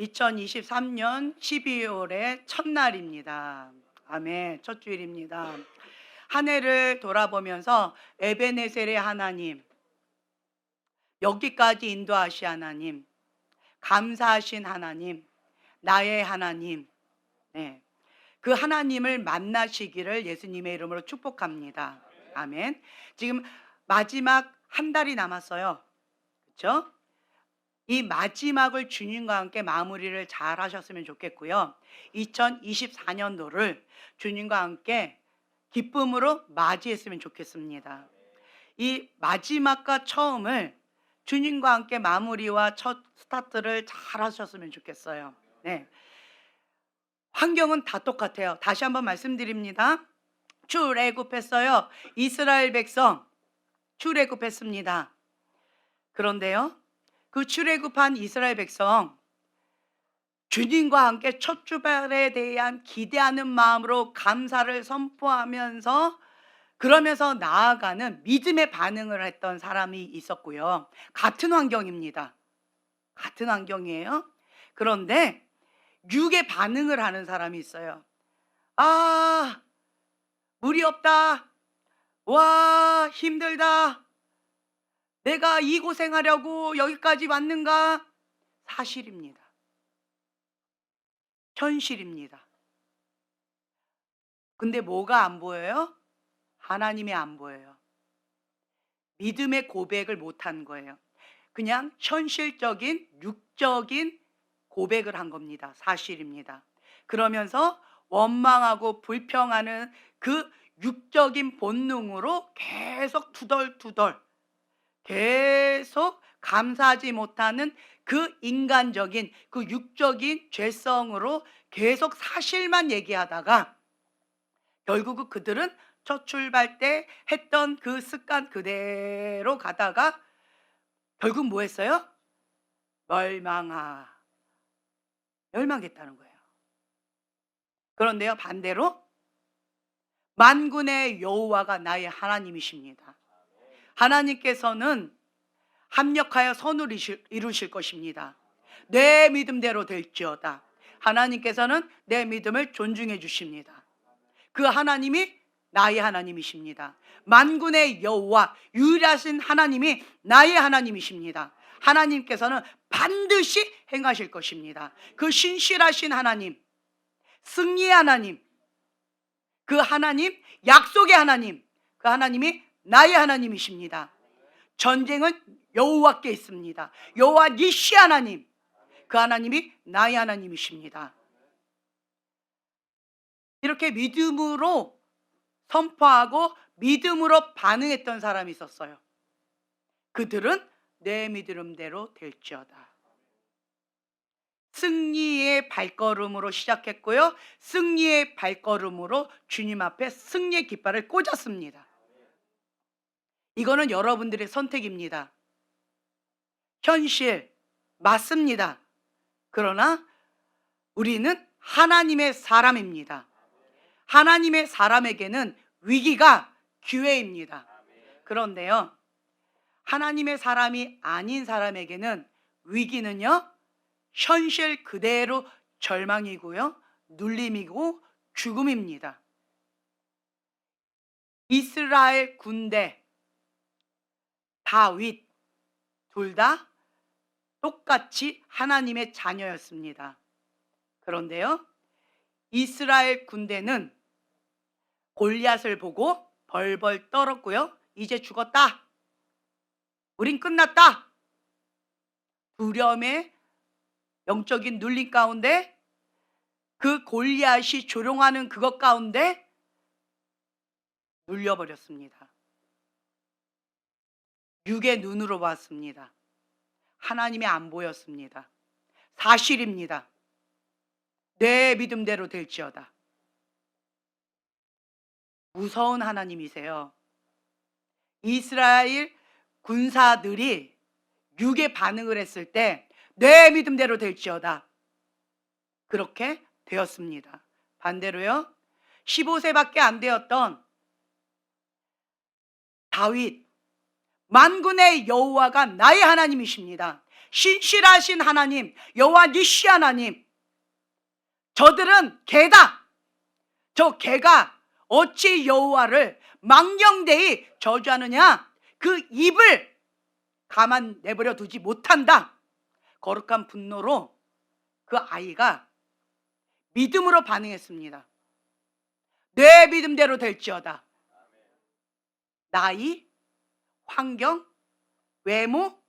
2023년 12월의 첫날입니다. 아멘. 첫 주일입니다. 한 해를 돌아보면서 에베네셀의 하나님, 여기까지 인도하신 하나님, 감사하신 하나님, 나의 하나님, 네, 그 하나님을 만나시기를 예수님의 이름으로 축복합니다. 아멘. 지금 마지막 한 달이 남았어요. 그렇죠? 이 마지막을 주님과 함께 마무리를 잘 하셨으면 좋겠고요. 2024년도를 주님과 함께 기쁨으로 맞이했으면 좋겠습니다. 이 마지막과 처음을 주님과 함께 마무리와 첫 스타트를 잘 하셨으면 좋겠어요. 네. 환경은 다 똑같아요. 다시 한번 말씀드립니다. 출애굽했어요. 이스라엘 백성 출애굽했습니다. 그런데요, 그 출애굽한 이스라엘 백성, 주님과 함께 첫 출발에 대한 기대하는 마음으로 감사를 선포하면서 그러면서 나아가는 믿음의 반응을 했던 사람이 있었고요. 같은 환경입니다. 같은 환경이에요. 그런데 육의 반응을 하는 사람이 있어요. 아, 물이 없다. 와, 힘들다. 내가 이 고생하려고 여기까지 왔는가? 사실입니다. 현실입니다. 근데 뭐가 안 보여요? 하나님이 안 보여요. 믿음의 고백을 못한 거예요. 그냥 현실적인 육적인 고백을 한 겁니다. 사실입니다. 그러면서 원망하고 불평하는 그 육적인 본능으로 계속 투덜투덜 계속 감사하지 못하는 그 인간적인 그 육적인 죄성으로 계속 사실만 얘기하다가 결국 그들은 첫 출발 때 했던 그 습관 그대로 가다가 결국 뭐 했어요? 멸망했다는 거예요. 그런데요, 반대로 만군의 여호와가 나의 하나님이십니다. 하나님께서는 합력하여 선을 이루실 것입니다. 내 믿음대로 될지어다. 하나님께서는 내 믿음을 존중해 주십니다. 그 하나님이 나의 하나님이십니다. 만군의 여호와, 유일하신 하나님이 나의 하나님이십니다. 하나님께서는 반드시 행하실 것입니다. 그 신실하신 하나님, 승리의 하나님, 그 하나님, 약속의 하나님, 그 하나님이 나의 하나님이십니다. 전쟁은 여호와께 있습니다. 여호와 니시 하나님, 그 하나님이 나의 하나님이십니다. 이렇게 믿음으로 선포하고 믿음으로 반응했던 사람이 있었어요. 그들은 내 믿음대로 될지어다. 승리의 발걸음으로 시작했고요. 승리의 발걸음으로 주님 앞에 승리의 깃발을 꽂았습니다. 이거는 여러분들의 선택입니다. 현실 맞습니다. 그러나 우리는 하나님의 사람입니다. 하나님의 사람에게는 위기가 기회입니다. 그런데요, 하나님의 사람이 아닌 사람에게는 위기는요, 현실 그대로 절망이고요, 눌림이고 죽음입니다. 이스라엘 군대, 다윗 둘 다 똑같이 하나님의 자녀였습니다. 그런데요, 이스라엘 군대는 골리앗을 보고 벌벌 떨었고요. 이제 죽었다. 우린 끝났다. 두려움의 영적인 눌림 가운데 그 골리앗이 조롱하는 그것 가운데 눌려버렸습니다. 육의 눈으로 봤습니다. 하나님이 안 보였습니다. 사실입니다. 내 믿음대로 될지어다. 무서운 하나님이세요. 이스라엘 군사들이 육의 반응을 했을 때 내 믿음대로 될지어다. 그렇게 되었습니다. 반대로요, 15세밖에 안 되었던 다윗, 만군의 여호와가 나의 하나님이십니다. 신실하신 하나님, 여호와 니시 하나님, 저들은 개다. 저 개가 어찌 여호와를 망령되이 저주하느냐? 그 입을 가만 내버려 두지 못한다. 거룩한 분노로 그 아이가 믿음으로 반응했습니다. 내 믿음대로 될지어다. 나이, 환경, 외모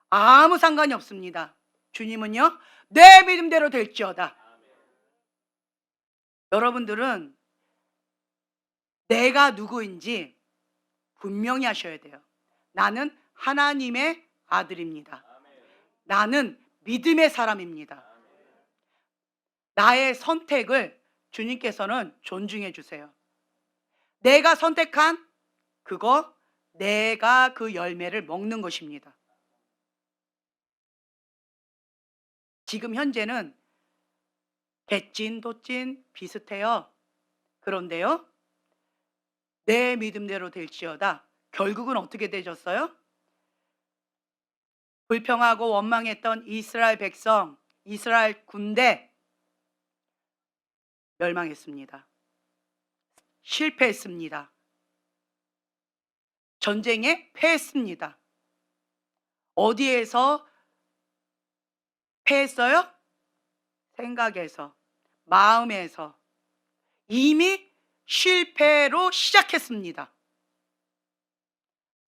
아무 상관이 없습니다. 주님은요, 내 믿음대로 될지어다. 여러분들은 내가 누구인지 분명히 하셔야 돼요. 나는 하나님의 아들입니다. 나는 믿음의 사람입니다. 나의 선택을 주님께서는 존중해 주세요. 내가 선택한 그거, 내가 그 열매를 먹는 것입니다. 지금 현재는 개찐, 도찐 비슷해요. 그런데요, 내 믿음대로 될지어다. 결국은 어떻게 되셨어요? 불평하고 원망했던 이스라엘 백성, 이스라엘 군대 멸망했습니다. 실패했습니다. 전쟁에 패했습니다. 어디에서 패했어요? 생각에서, 마음에서. 이미 실패로 시작했습니다.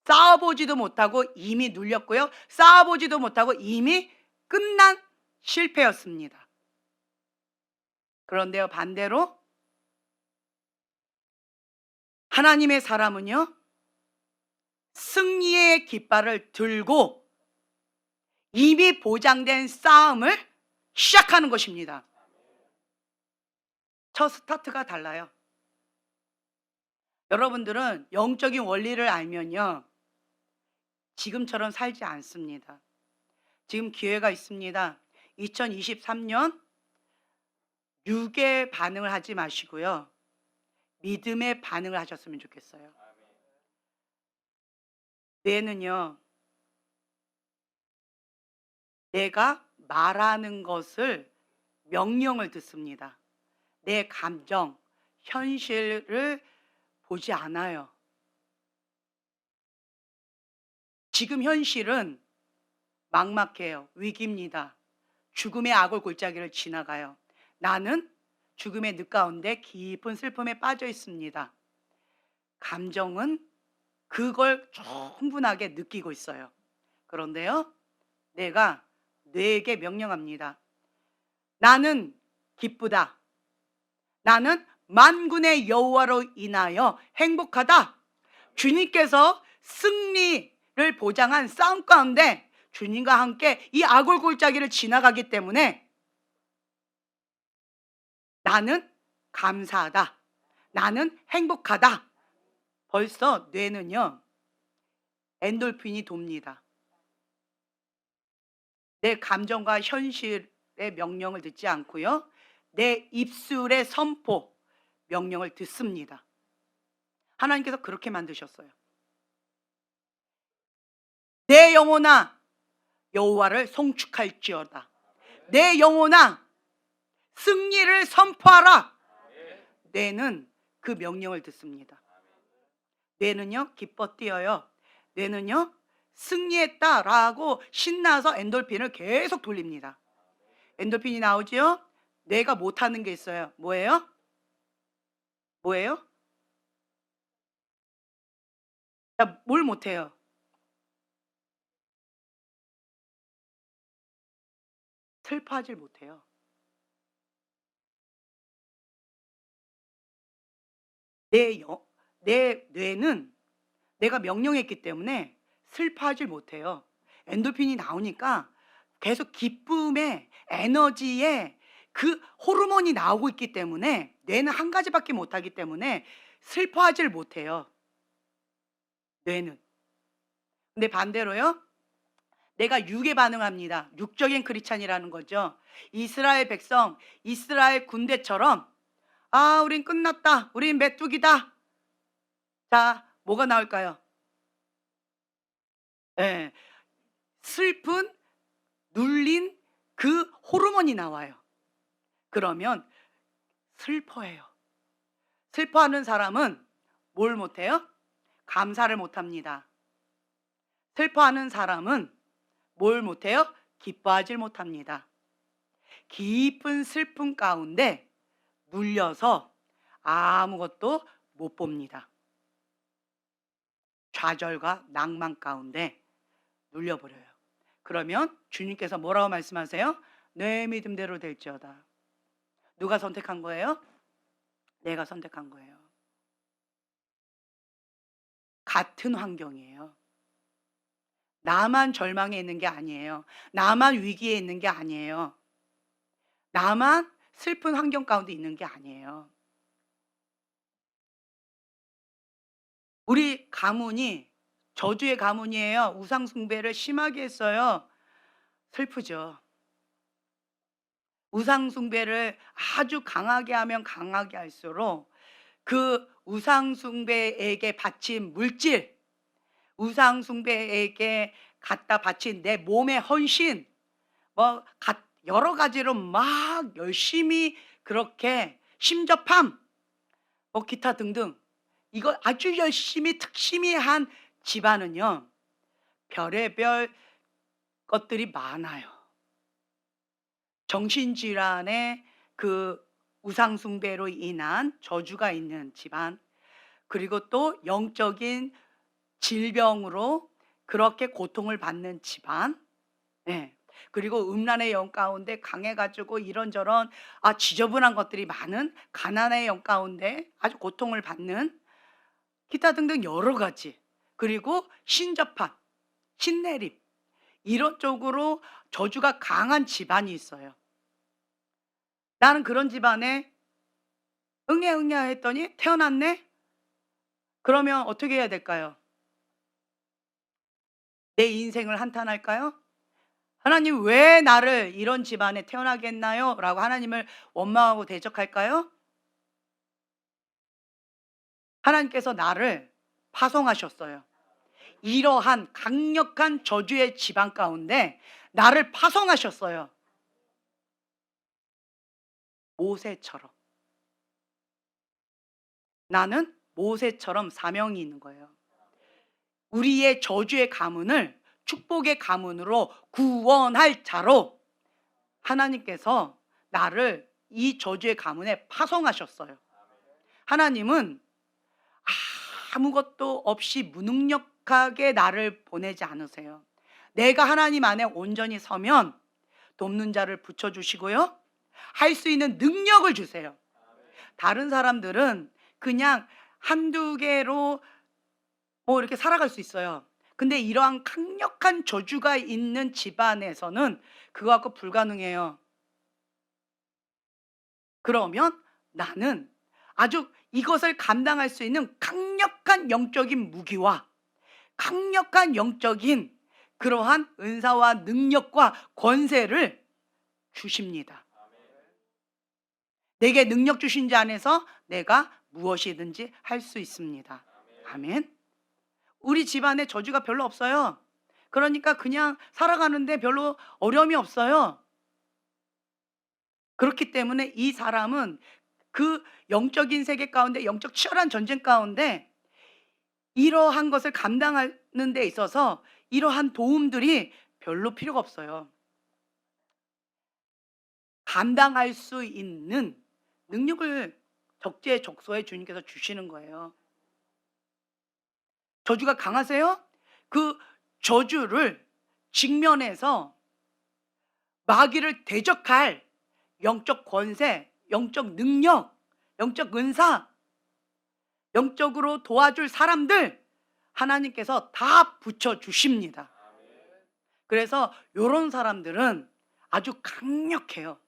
싸워보지도 못하고 이미 눌렸고요. 싸워보지도 못하고 이미 끝난 실패였습니다. 그런데요, 반대로 하나님의 사람은요, 승리의 깃발을 들고 이미 보장된 싸움을 시작하는 것입니다. 첫 스타트가 달라요. 여러분들은 영적인 원리를 알면요, 지금처럼 살지 않습니다. 지금 기회가 있습니다. 2023년 육의 반응을 하지 마시고요, 믿음의 반응을 하셨으면 좋겠어요. 뇌는요, 내가 말하는 것을 명령을 듣습니다. 내 감정, 현실을 보지 않아요. 지금 현실은 막막해요. 위기입니다. 죽음의 악을 골짜기를 지나가요. 나는 죽음의 늦가운데 깊은 슬픔에 빠져 있습니다. 감정은 그걸 충분하게 느끼고 있어요. 그런데요, 내가 뇌에게 명령합니다. 나는 기쁘다. 나는 만군의 여호와로 인하여 행복하다. 주님께서 승리를 보장한 싸움 가운데 주님과 함께 이 악을 골짜기를 지나가기 때문에 나는 감사하다. 나는 행복하다. 벌써 뇌는요, 엔돌핀이 돕니다. 내 감정과 현실의 명령을 듣지 않고요, 내 입술의 선포, 명령을 듣습니다. 하나님께서 그렇게 만드셨어요. 내 영혼아, 여호와를 송축할지어다. 내 영혼아, 승리를 선포하라. 뇌는 그 명령을 듣습니다. 뇌는요, 기뻐 뛰어요. 뇌는요, 승리했다라고 신나서 엔돌핀을 계속 돌립니다. 엔돌핀이 나오죠? 뇌가 못하는 게 있어요. 뭐예요? 뭐예요? 자, 뭘 못해요? 슬퍼하질 못해요. 내 뇌는 내가 명령했기 때문에 슬퍼하질 못해요. 엔돌핀이 나오니까 계속 기쁨의 에너지에 그 호르몬이 나오고 있기 때문에 뇌는 한 가지밖에 못하기 때문에 슬퍼하질 못해요. 뇌는. 근데 반대로요, 내가 육에 반응합니다. 육적인 크리스찬이라는 거죠. 이스라엘 백성, 이스라엘 군대처럼 아, 우린 끝났다. 우린 메뚜기다. 자, 뭐가 나올까요? 예, 슬픈 눌린 그 호르몬이 나와요. 그러면 슬퍼해요. 슬퍼하는 사람은 뭘 못해요? 감사를 못합니다. 슬퍼하는 사람은 뭘 못해요? 기뻐하질 못합니다. 깊은 슬픔 가운데 눌려서 아무것도 못 봅니다. 좌절과 낭만 가운데 눌려버려요. 그러면 주님께서 뭐라고 말씀하세요? 내 믿음대로 될지어다. 누가 선택한 거예요? 내가 선택한 거예요. 같은 환경이에요. 나만 절망에 있는 게 아니에요. 나만 위기에 있는 게 아니에요. 나만 슬픈 환경 가운데 있는 게 아니에요. 우리 가문이 저주의 가문이에요. 우상 숭배를 심하게 했어요. 슬프죠. 우상 숭배를 아주 강하게 하면 강하게 할수록 그 우상 숭배에게 바친 물질, 우상 숭배에게 갖다 바친 내 몸의 헌신, 여러 가지로 막 열심히 그렇게 심접함, 기타 등등, 이거 아주 열심히 특심히 한 집안은요, 별의별 것들이 많아요. 정신질환에 그 우상숭배로 인한 저주가 있는 집안, 그리고 또 영적인 질병으로 그렇게 고통을 받는 집안, 네. 그리고 음란의 영 가운데 강해가지고 이런저런 지저분한 것들이 많은 가난의 영 가운데 아주 고통을 받는 기타 등등 여러 가지, 그리고 신접한, 신내림, 이런 쪽으로 저주가 강한 집안이 있어요. 나는 그런 집안에 응애 했더니 태어났네? 그러면 어떻게 해야 될까요? 내 인생을 한탄할까요? 하나님 왜 나를 이런 집안에 태어나게 했나요? 라고 하나님을 원망하고 대적할까요? 하나님께서 나를 파송하셨어요. 이러한 강력한 저주의 집안 가운데 나를 파송하셨어요. 모세처럼. 나는 모세처럼 사명이 있는 거예요. 우리의 저주의 가문을 축복의 가문으로 구원할 자로 하나님께서 나를 이 저주의 가문에 파송하셨어요. 하나님은 아무것도 없이 무능력하게 나를 보내지 않으세요. 내가 하나님 안에 온전히 서면 돕는 자를 붙여주시고요, 할 수 있는 능력을 주세요. 다른 사람들은 그냥 한두 개로 이렇게 살아갈 수 있어요. 근데 이러한 강력한 저주가 있는 집안에서는 그거 갖고 불가능해요. 그러면 나는 아주 이것을 감당할 수 있는 강력한 영적인 무기와 강력한 영적인 그러한 은사와 능력과 권세를 주십니다. 내게 능력 주신 자 안에서 내가 무엇이든지 할 수 있습니다. 아멘. 우리 집안에 저주가 별로 없어요. 그러니까 그냥 살아가는데 별로 어려움이 없어요. 그렇기 때문에 이 사람은 그 영적인 세계 가운데, 영적 치열한 전쟁 가운데 이러한 것을 감당하는 데 있어서 이러한 도움들이 별로 필요가 없어요. 감당할 수 있는 능력을 적재적소에 주님께서 주시는 거예요. 저주가 강하세요? 그 저주를 직면해서 마귀를 대적할 영적 권세, 영적 능력, 영적 은사, 영적으로 도와줄 사람들 하나님께서 다 붙여주십니다. 그래서 이런 사람들은 아주 강력해요.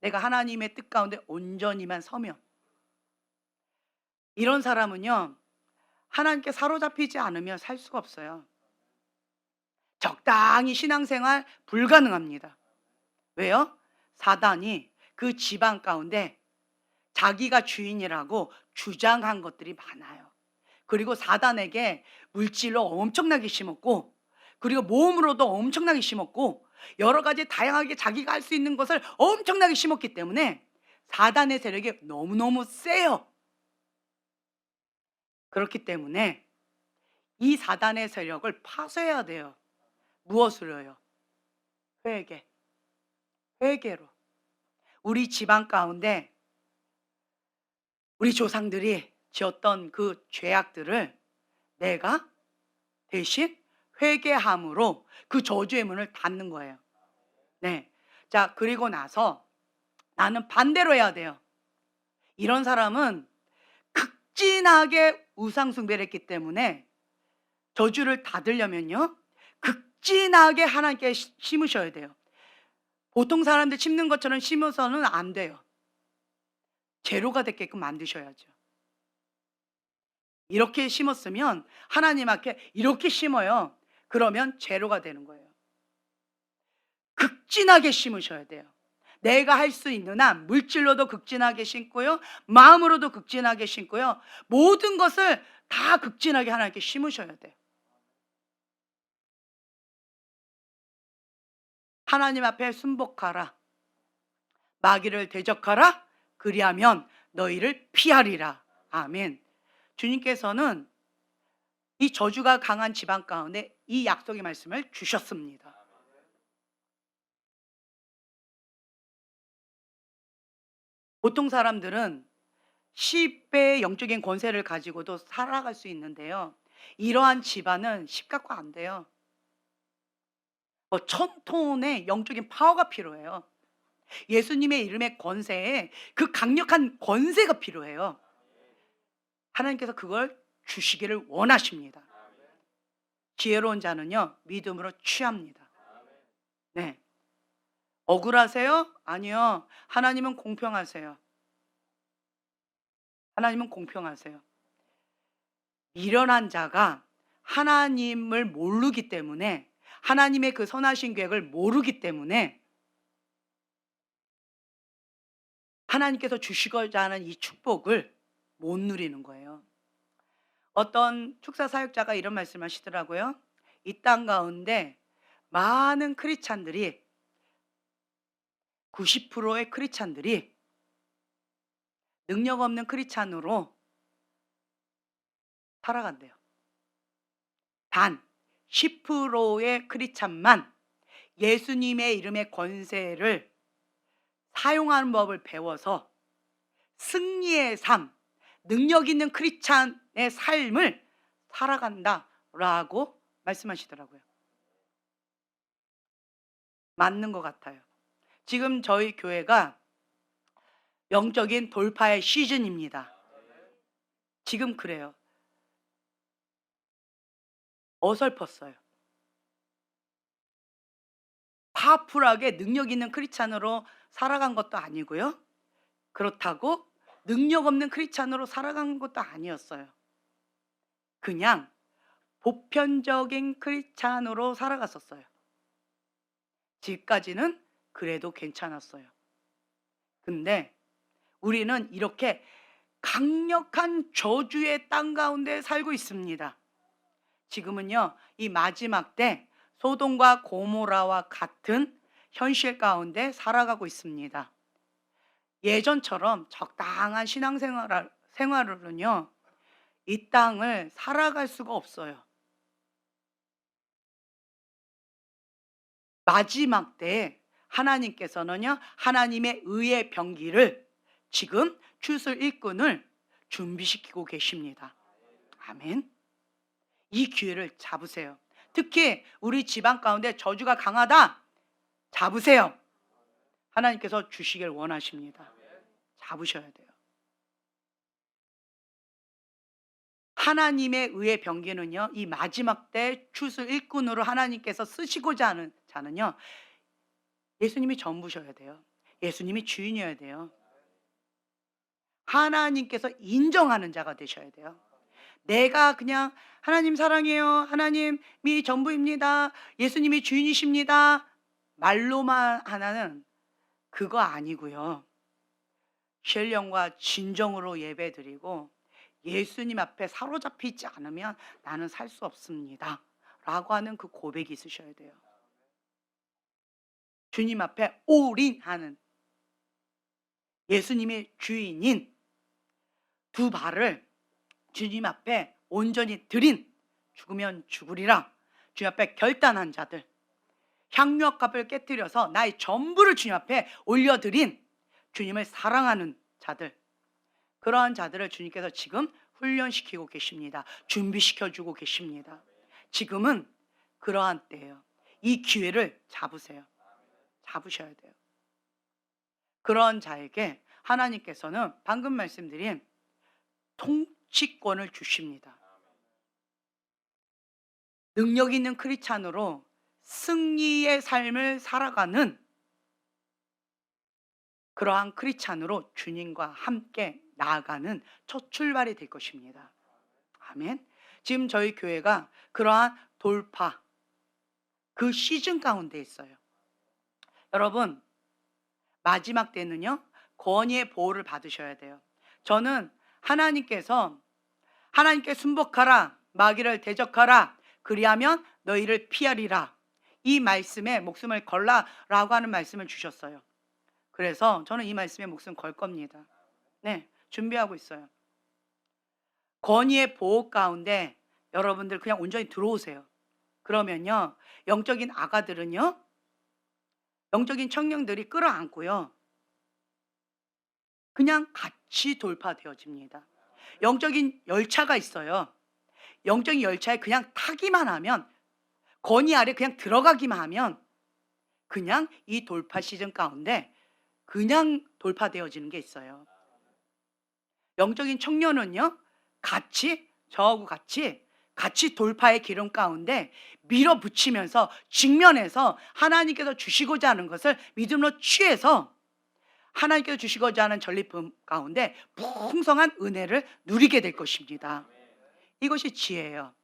내가 하나님의 뜻 가운데 온전히만 서면. 이런 사람은요, 하나님께 사로잡히지 않으면 살 수가 없어요. 적당히 신앙생활 불가능합니다. 왜요? 사단이 그 집안 가운데 자기가 주인이라고 주장한 것들이 많아요. 그리고 사단에게 물질로 엄청나게 심었고, 그리고 모험으로도 엄청나게 심었고, 여러 가지 다양하게 자기가 할 수 있는 것을 엄청나게 심었기 때문에 사단의 세력이 너무너무 세요. 그렇기 때문에 이 사단의 세력을 파쇄해야 돼요. 무엇으로요? 회개. 회개로. 우리 집안 가운데 우리 조상들이 지었던 그 죄악들을 내가 대신 회개함으로 그 저주의 문을 닫는 거예요. 네. 자, 그리고 나서 나는 반대로 해야 돼요. 이런 사람은 극진하게 우상 숭배를 했기 때문에 저주를 닫으려면요, 극진하게 하나님께 심으셔야 돼요. 보통 사람들 심는 것처럼 심어서는 안 돼요. 제로가 되게끔 만드셔야죠. 이렇게 심었으면 하나님 앞에 이렇게 심어요. 그러면 제로가 되는 거예요. 극진하게 심으셔야 돼요. 내가 할 수 있는 한 물질로도 극진하게 심고요, 마음으로도 극진하게 심고요, 모든 것을 다 극진하게 하나님께 심으셔야 돼요. 하나님 앞에 순복하라. 마귀를 대적하라. 그리하면 너희를 피하리라. 아멘. 주님께서는 이 저주가 강한 집안 가운데 이 약속의 말씀을 주셨습니다. 보통 사람들은 10배의 영적인 권세를 가지고도 살아갈 수 있는데요, 이러한 집안은 10갖고 안 돼요. 1000톤의 영적인 파워가 필요해요. 예수님의 이름의 권세에 그 강력한 권세가 필요해요. 하나님께서 그걸 주시기를 원하십니다. 지혜로운 자는요, 믿음으로 취합니다. 네. 억울하세요? 아니요. 하나님은 공평하세요. 하나님은 공평하세요. 미련한 자가 하나님을 모르기 때문에, 하나님의 그 선하신 계획을 모르기 때문에 하나님께서 주시고자 하는 이 축복을 못 누리는 거예요. 어떤 축사 사역자가 이런 말씀을 하시더라고요. 이 땅 가운데 많은 크리스찬들이, 90%의 크리스찬들이 능력 없는 크리스찬으로 살아간대요. 단 10%의 크리스찬만 예수님의 이름의 권세를 사용하는 법을 배워서 승리의 삶, 능력 있는 크리스찬의 삶을 살아간다라고 말씀하시더라고요. 맞는 것 같아요. 지금 저희 교회가 영적인 돌파의 시즌입니다. 지금 그래요. 어설펐어요. 파워풀하게 능력 있는 크리스찬으로 살아간 것도 아니고요, 그렇다고 능력 없는 크리스찬으로 살아간 것도 아니었어요. 그냥 보편적인 크리스찬으로 살아갔었어요. 지금까지는 그래도 괜찮았어요. 근데 우리는 이렇게 강력한 저주의 땅 가운데 살고 있습니다. 지금은요, 이 마지막 때 소돔과 고모라와 같은 현실 가운데 살아가고 있습니다. 예전처럼 적당한 생활으로는요, 이 땅을 살아갈 수가 없어요. 마지막 때에 하나님께서는요, 하나님의 의의 병기를, 지금 추술 일꾼을 준비시키고 계십니다. 아멘. 이 기회를 잡으세요. 특히 우리 집안 가운데 저주가 강하다, 잡으세요. 하나님께서 주시길 원하십니다. 잡으셔야 돼요. 하나님의 의의 병기는요, 이 마지막 때 추수 일꾼으로 하나님께서 쓰시고자 하는 자는요, 예수님이 전부셔야 돼요. 예수님이 주인이어야 돼요. 하나님께서 인정하는 자가 되셔야 돼요. 내가 그냥 하나님 사랑해요, 하나님이 전부입니다, 예수님이 주인이십니다, 말로만 하나는 그거 아니고요, 신령과 진정으로 예배드리고 예수님 앞에 사로잡히지 않으면 나는 살 수 없습니다 라고 하는 그 고백이 있으셔야 돼요. 주님 앞에 올인하는, 예수님의 주인인 두 발을 주님 앞에 온전히 드린, 죽으면 죽으리라 주님 앞에 결단한 자들, 향유와 값을 깨뜨려서 나의 전부를 주님 앞에 올려드린, 주님을 사랑하는 자들, 그러한 자들을 주님께서 지금 훈련시키고 계십니다. 준비시켜주고 계십니다. 지금은 그러한 때예요. 이 기회를 잡으세요. 잡으셔야 돼요. 그런 자에게 하나님께서는 방금 말씀드린 통치권을 주십니다. 능력 있는 크리스찬으로 승리의 삶을 살아가는 그러한 크리스찬으로 주님과 함께 나아가는 첫 출발이 될 것입니다. 아멘. 지금 저희 교회가 그러한 돌파, 그 시즌 가운데 있어요. 여러분, 마지막 때는요, 권위의 보호를 받으셔야 돼요. 저는 하나님께 순복하라, 마귀를 대적하라, 그리하면 너희를 피하리라, 이 말씀에 목숨을 걸라라고 하는 말씀을 주셨어요. 그래서 저는 이 말씀에 목숨 걸 겁니다. 네, 준비하고 있어요. 권위의 보호 가운데 여러분들 그냥 온전히 들어오세요. 그러면요, 영적인 아가들은요, 영적인 청년들이 끌어안고요, 그냥 같이 돌파되어집니다. 영적인 열차가 있어요. 영적인 열차에 그냥 타기만 하면, 권위 아래 그냥 들어가기만 하면 그냥 이 돌파 시즌 가운데 그냥 돌파되어지는 게 있어요. 영적인 청년은요, 저하고 같이 돌파의 기름 가운데 밀어붙이면서 직면해서 하나님께서 주시고자 하는 것을 믿음으로 취해서 하나님께서 주시고자 하는 전리품 가운데 풍성한 은혜를 누리게 될 것입니다. 이것이 지혜예요.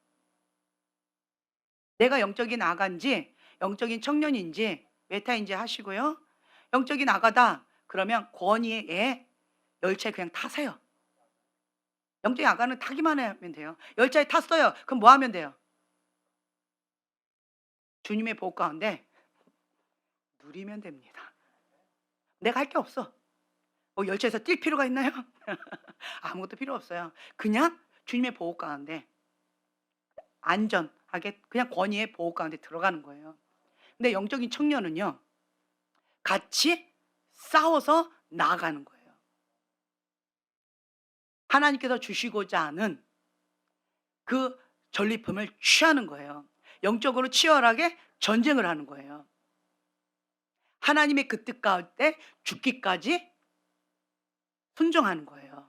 내가 영적인 아가인지 영적인 청년인지 메타인지 하시고요, 영적인 아가다 그러면 권위의 열차에 그냥 타세요. 영적인 아가는 타기만 하면 돼요. 열차에 탔어요. 그럼 뭐 하면 돼요? 주님의 복 가운데 누리면 됩니다. 내가 할 게 없어. 열차에서 뛸 필요가 있나요? 아무것도 필요 없어요. 그냥 주님의 보호 가운데 안전하게 그냥 권위의 보호 가운데 들어가는 거예요. 근데 영적인 청년은요, 같이 싸워서 나아가는 거예요. 하나님께서 주시고자 하는 그 전리품을 취하는 거예요. 영적으로 치열하게 전쟁을 하는 거예요. 하나님의 그 뜻 가운데 죽기까지 순종하는 거예요.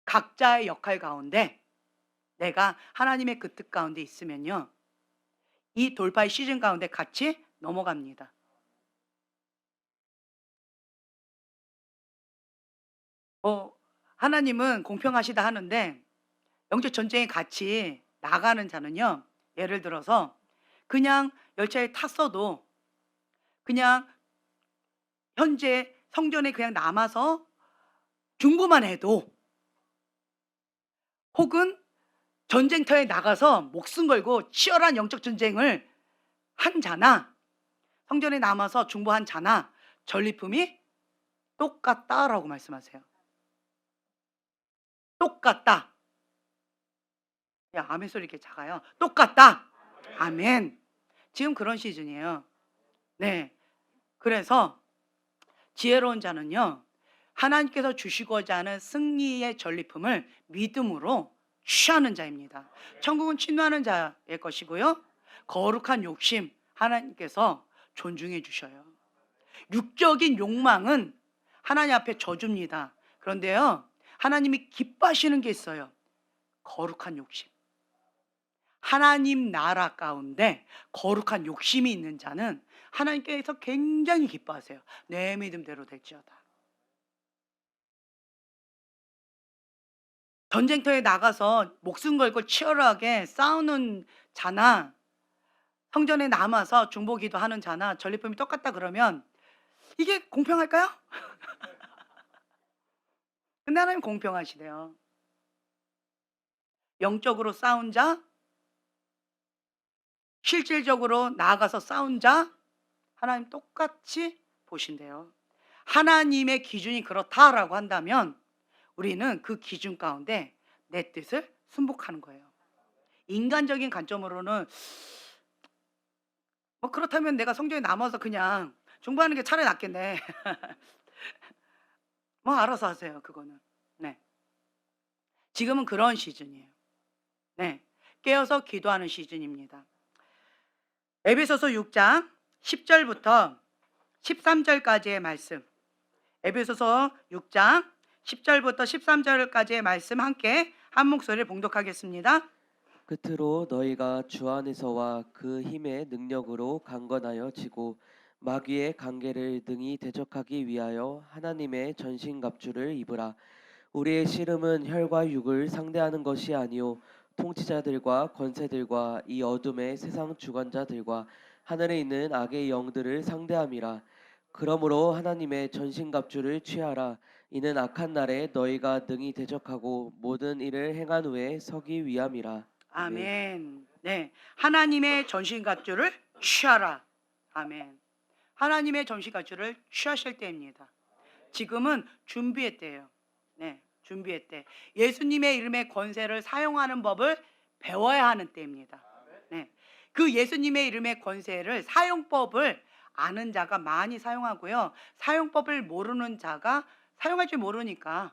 각자의 역할 가운데 내가 하나님의 그 뜻 가운데 있으면요, 이 돌파의 시즌 가운데 같이 넘어갑니다. 하나님은 공평하시다 하는데 영적 전쟁에 같이 나가는 자는요, 예를 들어서 그냥 열차에 탔어도 그냥 현재 성전에 그냥 남아서 중보만 해도, 혹은 전쟁터에 나가서 목숨 걸고 치열한 영적 전쟁을 한 자나 성전에 남아서 중보한 자나 전리품이 똑같다라고 말씀하세요. 똑같다. 야, 아멘 소리 이렇게 작아요. 똑같다. 아멘. 지금 그런 시즌이에요. 네. 그래서 지혜로운 자는요, 하나님께서 주시고자 하는 승리의 전리품을 믿음으로 취하는 자입니다. 천국은 친노하는 자의 것이고요, 거룩한 욕심 하나님께서 존중해 주셔요. 육적인 욕망은 하나님 앞에 저주입니다. 그런데요, 하나님이 기뻐하시는 게 있어요. 거룩한 욕심. 하나님 나라 가운데 거룩한 욕심이 있는 자는 하나님께서 굉장히 기뻐하세요. 내 믿음대로 될지어다. 전쟁터에 나가서 목숨 걸고 치열하게 싸우는 자나 성전에 남아서 중보기도 하는 자나 전리품이 똑같다 그러면 이게 공평할까요? 근데 하나님 공평하시대요. 영적으로 싸운 자, 실질적으로 나아가서 싸운 자, 하나님 똑같이 보신대요. 하나님의 기준이 그렇다라고 한다면 우리는 그 기준 가운데 내 뜻을 순복하는 거예요. 인간적인 관점으로는 뭐 그렇다면 내가 성전에 남아서 그냥 중보하는 게 차라리 낫겠네. 뭐 알아서 하세요, 그거는. 네. 지금은 그런 시즌이에요. 네. 깨어서 기도하는 시즌입니다. 에베소서 6장 10절부터 13절까지의 말씀. 에베소서 6장 10절부터 13절까지의 말씀 함께 한 목소리를 봉독하겠습니다. 끝으로 너희가 주 안에서와 그 힘의 능력으로 강건하여 지고 마귀의 관계를 능히 대적하기 위하여 하나님의 전신갑주를 입으라. 우리의 씨름은 혈과 육을 상대하는 것이 아니요 통치자들과 권세들과 이 어둠의 세상 주관자들과 하늘에 있는 악의 영들을 상대함이라. 그러므로 하나님의 전신갑주를 취하라. 이는 악한 날에 너희가 능히 대적하고 모든 일을 행한 후에 서기 위함이라. 아멘. 아멘. 네. 하나님의 전신갑주를 취하라. 아멘. 하나님의 전신갑주를 취하실 때입니다. 지금은 준비의 때예요. 네. 준비의 때. 예수님의 이름의 권세를 사용하는 법을 배워야 하는 때입니다. 네. 그 예수님의 이름의 권세를 사용법을 아는 자가 많이 사용하고요. 사용법을 모르는 자가 사용할 줄 모르니까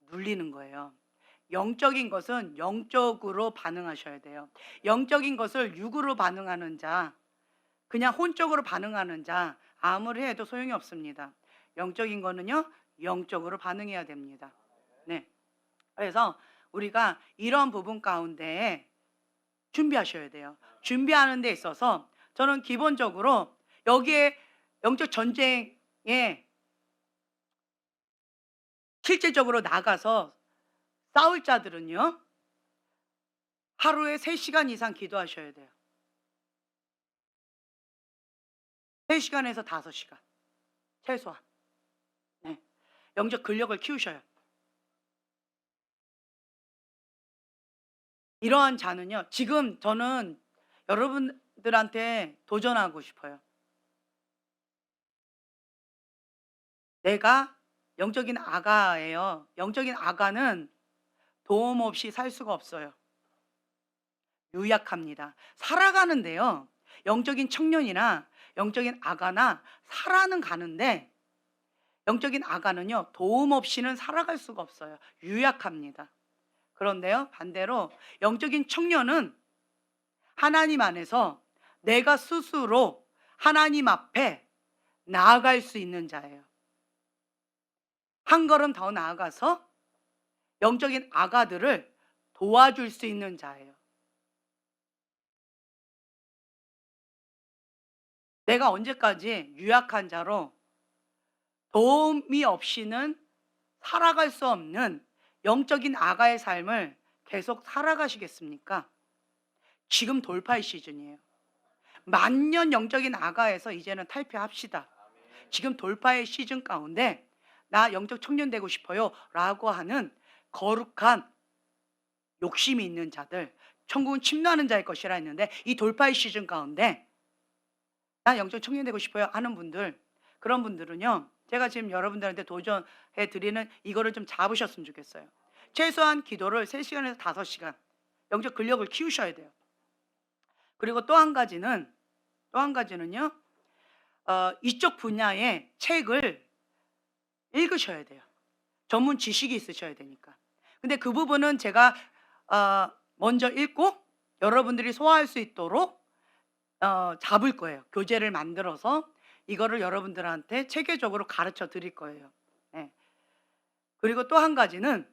눌리는 거예요. 영적인 것은 영적으로 반응하셔야 돼요. 영적인 것을 육으로 반응하는 자, 그냥 혼적으로 반응하는 자 아무리 해도 소용이 없습니다. 영적인 거는요, 영적으로 반응해야 됩니다. 네. 그래서 우리가 이런 부분 가운데 준비하셔야 돼요. 준비하는 데 있어서 저는 기본적으로 여기에 영적 전쟁에 실질적으로 나가서 싸울 자들은요, 하루에 3시간 이상 기도하셔야 돼요. 3시간에서 5시간 최소한. 네. 영적 근력을 키우셔요. 이러한 자는요, 지금 저는 여러분들한테 도전하고 싶어요. 내가 영적인 아가예요. 영적인 아가는 도움 없이 살 수가 없어요. 유약합니다. 살아가는데요, 영적인 청년이나 영적인 아가나 살아는 가는데 영적인 아가는요, 도움 없이는 살아갈 수가 없어요. 유약합니다. 그런데요, 반대로 영적인 청년은 하나님 안에서 내가 스스로 하나님 앞에 나아갈 수 있는 자예요. 한 걸음 더 나아가서 영적인 아가들을 도와줄 수 있는 자예요. 내가 언제까지 유약한 자로 도움이 없이는 살아갈 수 없는 영적인 아가의 삶을 계속 살아가시겠습니까? 지금 돌파의 시즌이에요. 만년 영적인 아가에서 이제는 탈피합시다. 지금 돌파의 시즌 가운데 나 영적 청년 되고 싶어요 라고 하는 거룩한 욕심이 있는 자들, 천국은 침노하는 자일 것이라 했는데, 이 돌파의 시즌 가운데 나 영적 청년 되고 싶어요 하는 분들, 그런 분들은요, 제가 지금 여러분들한테 도전해 드리는 이거를 좀 잡으셨으면 좋겠어요. 최소한 기도를 3시간에서 5시간 영적 근력을 키우셔야 돼요. 그리고 또 한 가지는요, 이쪽 분야의 책을 읽으셔야 돼요. 전문 지식이 있으셔야 되니까. 근데 그 부분은 제가 먼저 읽고 여러분들이 소화할 수 있도록 잡을 거예요. 교재를 만들어서 이거를 여러분들한테 체계적으로 가르쳐 드릴 거예요. 네. 그리고 또 한 가지는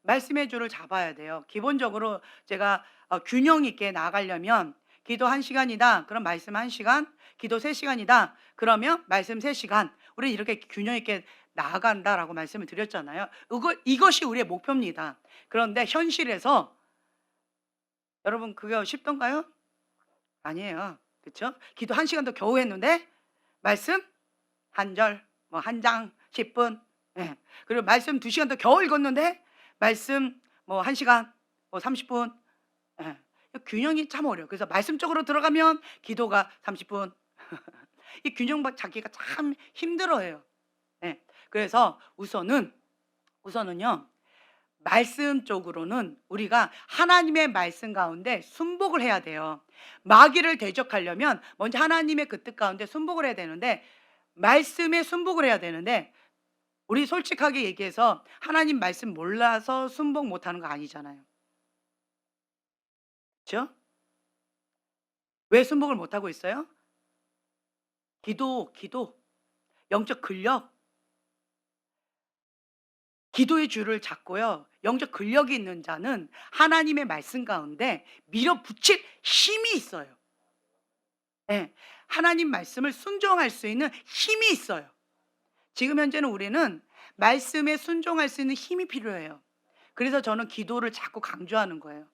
말씀의 줄을 잡아야 돼요. 기본적으로 제가 균형 있게 나가려면 기도 1시간이다. 그럼 말씀 1시간, 기도 3시간이다. 그러면 말씀 3시간. 우리 이렇게 균형 있게 나아간다라고 말씀을 드렸잖아요. 이것이 우리의 목표입니다. 그런데 현실에서 여러분 그게 쉽던가요? 아니에요. 그렇죠? 기도 1시간도 겨우 했는데 말씀 한 절, 뭐 한 장 10분. 예. 그리고 말씀 2시간도 겨우 읽었는데 말씀 뭐 1시간, 뭐 30분. 예. 균형이 참 어려워요. 그래서 말씀 쪽으로 들어가면 기도가 30분. 이 균형 잡기가 참 힘들어요. 네. 그래서 우선은요. 말씀 쪽으로는 우리가 하나님의 말씀 가운데 순복을 해야 돼요. 마귀를 대적하려면 먼저 하나님의 그 뜻 가운데 순복을 해야 되는데, 말씀에 순복을 해야 되는데, 우리 솔직하게 얘기해서 하나님 말씀 몰라서 순복 못하는 거 아니잖아요. 그렇죠? 왜 순복을 못하고 있어요? 기도, 영적 근력, 기도의 줄을 잡고요. 영적 근력이 있는 자는 하나님의 말씀 가운데 밀어붙일 힘이 있어요. 예. 하나님 말씀을 순종할 수 있는 힘이 있어요. 지금 현재는 우리는 말씀에 순종할 수 있는 힘이 필요해요. 그래서 저는 기도를 자꾸 강조하는 거예요.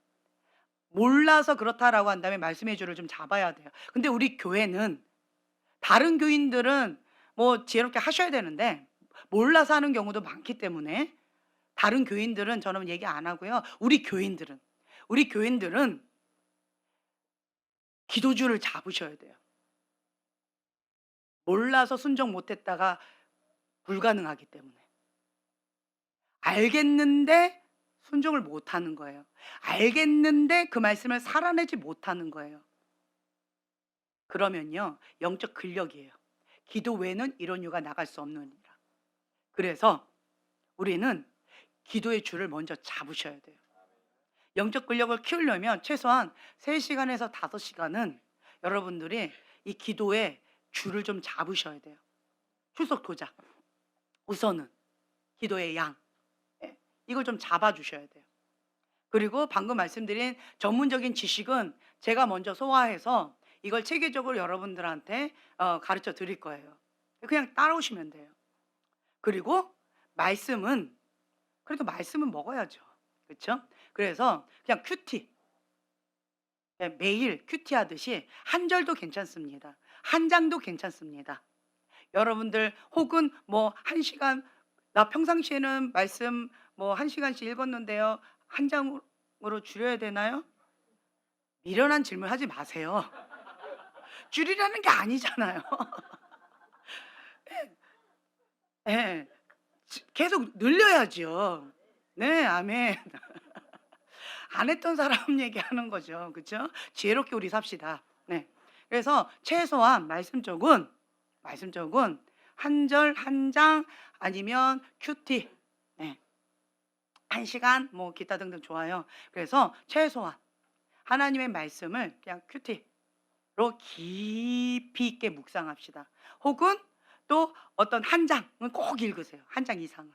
몰라서 그렇다라고 한다면 말씀의 줄을 좀 잡아야 돼요. 근데 우리 교회는, 다른 교인들은 뭐 지혜롭게 하셔야 되는데 몰라서 하는 경우도 많기 때문에 다른 교인들은 저는 얘기 안 하고요. 우리 교인들은 기도줄을 잡으셔야 돼요. 몰라서 순종 못했다가 불가능하기 때문에. 알겠는데 순종을 못하는 거예요. 알겠는데 그 말씀을 살아내지 못하는 거예요. 그러면요, 영적 근력이에요. 기도 외에는 이런 이유가 나갈 수 없느니라. 그래서 우리는 기도의 줄을 먼저 잡으셔야 돼요. 영적 근력을 키우려면 최소한 3시간에서 5시간은 여러분들이 이 기도의 줄을 좀 잡으셔야 돼요. 출석 도자, 우선은 기도의 양, 예, 이걸 좀 잡아주셔야 돼요. 그리고 방금 말씀드린 전문적인 지식은 제가 먼저 소화해서 이걸 체계적으로 여러분들한테 가르쳐 드릴 거예요. 그냥 따라오시면 돼요. 그리고 말씀은, 그래도 말씀은 먹어야죠. 그렇죠? 그래서 그냥 큐티, 매일 큐티 하듯이 한 절도 괜찮습니다. 한 장도 괜찮습니다. 여러분들 혹은 뭐 1시간, 나 평상시에는 말씀 뭐 1시간씩 읽었는데요, 한 장으로 줄여야 되나요? 미련한 질문 하지 마세요. 줄이라는 게 아니잖아요. 예. 계속 늘려야죠. 네, 아멘. 안 했던 사람 얘기하는 거죠. 그렇죠? 지혜롭게 우리 삽시다. 네. 그래서 최소한 말씀 쪽은 한 절, 한 장, 아니면 큐티. 네. 1시간 뭐 기타 등등 좋아요. 그래서 최소한 하나님의 말씀을 그냥 큐티로 깊이 있게 묵상합시다. 혹은 또 어떤 한 장은 꼭 읽으세요. 한 장 이상은.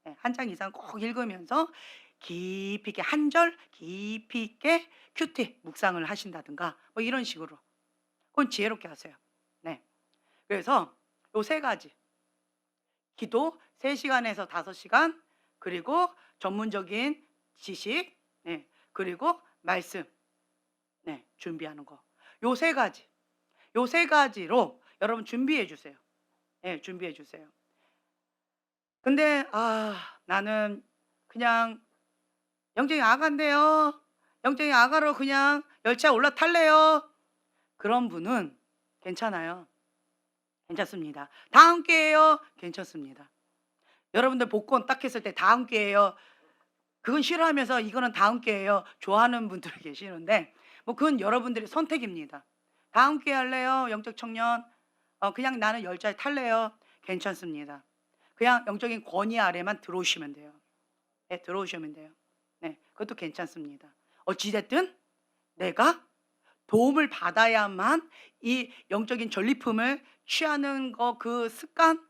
네, 한 장 이상 꼭 읽으면서 깊이 있게 한 절 깊이 있게 큐티 묵상을 하신다든가 뭐 이런 식으로. 그건 지혜롭게 하세요. 네. 그래서 요 3가지. 기도 3시간에서 5시간, 그리고 전문적인 지식, 네, 그리고 말씀, 네, 준비하는 거. 요 3가지. 요 3가지로 여러분 준비해 주세요. 네, 준비해 주세요. 근데 나는 그냥 영적인 아가인데요. 영적인 아가로 그냥 열차에 올라탈래요. 그런 분은 괜찮아요. 괜찮습니다. 다 함께해요. 괜찮습니다. 여러분들 복권 딱 했을 때 다 함께해요. 그건 싫어하면서 이거는 다 함께해요. 좋아하는 분들이 계시는데 뭐 그건 여러분들의 선택입니다. 다 함께 할래요. 영적 청년. 그냥 나는 열차에 탈래요. 괜찮습니다. 그냥 영적인 권위 아래만 들어오시면 돼요. 네, 들어오시면 돼요. 네, 그것도 괜찮습니다. 어찌됐든 내가 도움을 받아야만 이 영적인 전리품을 취하는 거, 그 습관,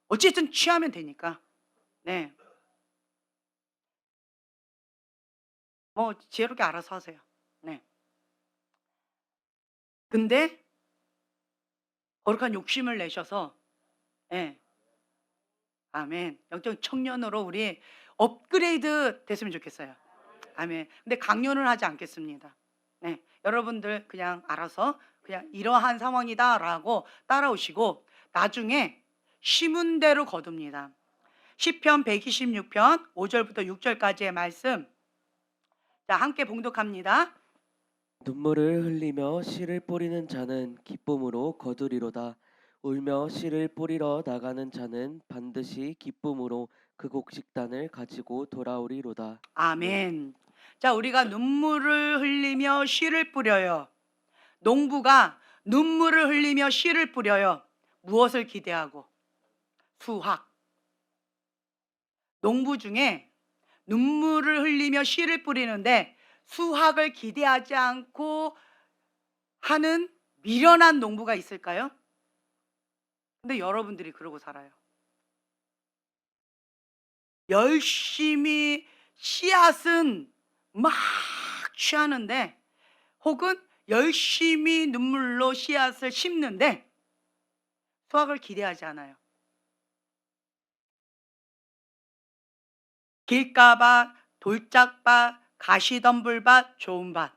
어쨌든 취하면 되니까. 네, 뭐 지혜롭게 알아서 하세요. 네. 근데 거룩한 욕심을 내셔서, 네, 아멘. 영적 청년으로 우리 업그레이드 됐으면 좋겠어요. 아멘. 근데 강요는 하지 않겠습니다. 네, 여러분들 그냥 알아서 그냥 이러한 상황이다라고 따라오시고 나중에 심은 대로 거둡니다. 시편 126편 5절부터 6절까지의 말씀. 자, 함께 봉독합니다. 눈물을 흘리며 씨를 뿌리는 자는 기쁨으로 거두리로다. 울며 씨를 뿌리러 나가는 자는 반드시 기쁨으로 그 곡식단을 가지고 돌아오리로다. 아멘. 자, 우리가 눈물을 흘리며 씨를 뿌려요. 농부가 눈물을 흘리며 씨를 뿌려요. 무엇을 기대하고? 수확. 농부 중에 눈물을 흘리며 씨를 뿌리는데 수확을 기대하지 않고 하는 미련한 농부가 있을까요? 근데 여러분들이 그러고 살아요. 열심히 씨앗은 막 취하는데, 혹은 열심히 눈물로 씨앗을 심는데 수확을 기대하지 않아요. 길가밭, 돌짝밭, 가시덤불밭, 좋은 밭.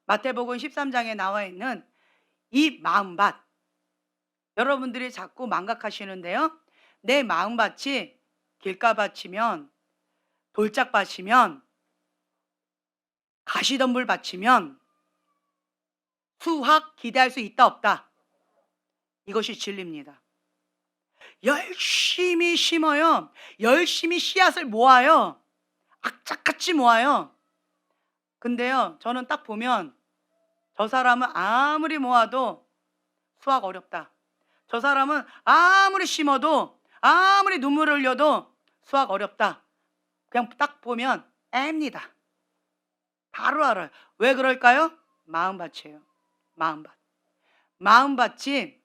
마태복음 13장에 나와 있는 이 마음밭, 여러분들이 자꾸 망각하시는데요. 내 마음밭이 길가밭이면, 돌짝밭이면, 가시덤불밭이면 수확 기대할 수 있다 없다? 이것이 진리입니다. 열심히 심어요. 열심히 씨앗을 모아요. 악착같이 모아요. 근데요, 저는 딱 보면 저 사람은 아무리 모아도 수확 어렵다. 저 사람은 아무리 심어도, 아무리 눈물을 흘려도 수확 어렵다. 그냥 딱 보면 앱니다. 바로 알아요. 왜 그럴까요? 마음밭이에요. 마음밭. 마음밭이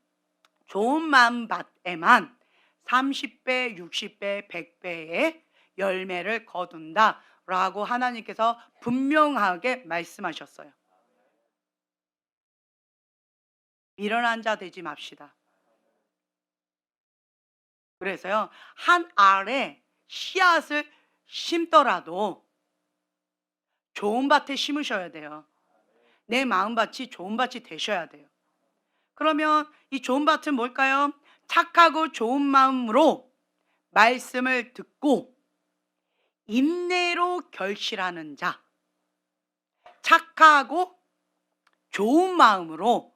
좋은 마음밭에만 30배, 60배, 100배의 열매를 거둔다 라고 하나님께서 분명하게 말씀하셨어요. 미련한 자 되지 맙시다. 그래서요, 한 알에 씨앗을 심더라도 좋은 밭에 심으셔야 돼요. 내 마음밭이 좋은 밭이 되셔야 돼요. 그러면 이 좋은 밭은 뭘까요? 착하고 좋은 마음으로 말씀을 듣고 인내로 결실하는 자. 착하고 좋은 마음으로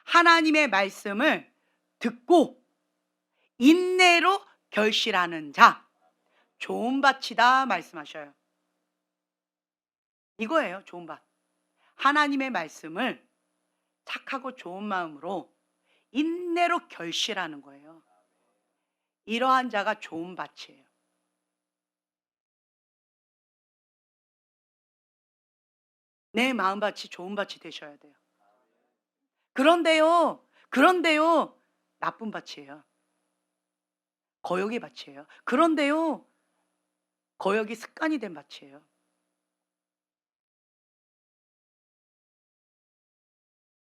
하나님의 말씀을 듣고 인내로 결실하는 자. 좋은 밭이다 말씀하셔요. 이거예요, 좋은 밭. 하나님의 말씀을 착하고 좋은 마음으로 인내로 결실하는 거예요. 이러한 자가 좋은 밭이에요. 내 마음밭이 좋은 밭이 되셔야 돼요. 그런데요, 나쁜 밭이에요. 거역의 밭이에요. 그런데요, 거역이 습관이 된 밭이에요.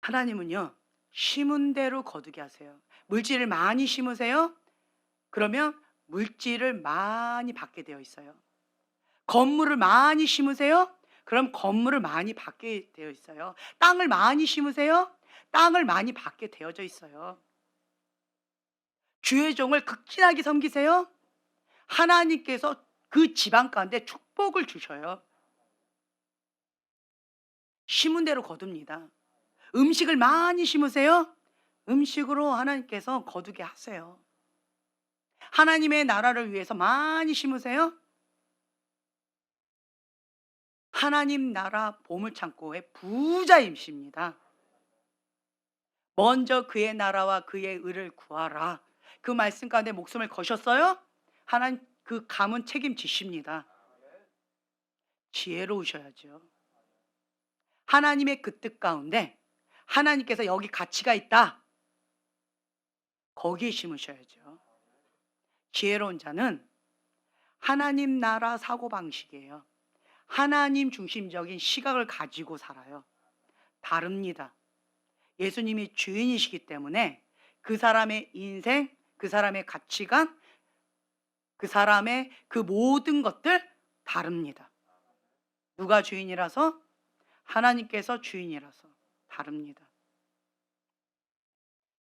하나님은요, 심은 대로 거두게 하세요. 물질을 많이 심으세요? 그러면 물질을 많이 받게 되어 있어요. 건물을 많이 심으세요? 그럼 건물을 많이 받게 되어 있어요. 땅을 많이 심으세요? 땅을 많이 받게 되어져 있어요. 주의 종을 극진하게 섬기세요? 하나님께서 그 집안 가운데 축복을 주셔요. 심은 대로 거둡니다. 음식을 많이 심으세요? 음식으로 하나님께서 거두게 하세요. 하나님의 나라를 위해서 많이 심으세요? 하나님 나라 보물창고의 부자임십니다. 먼저 그의 나라와 그의 의를 구하라. 그 말씀 가운데 목숨을 거셨어요? 하나님 그 감은 책임지십니다. 지혜로우셔야죠. 하나님의 그 뜻 가운데 하나님께서 여기 가치가 있다. 거기에 심으셔야죠. 지혜로운 자는 하나님 나라 사고방식이에요. 하나님 중심적인 시각을 가지고 살아요. 다릅니다. 예수님이 주인이시기 때문에 그 사람의 인생, 그 사람의 가치관, 그 사람의 그 모든 것들 다릅니다. 누가 주인이라서? 하나님께서 주인이라서 다릅니다.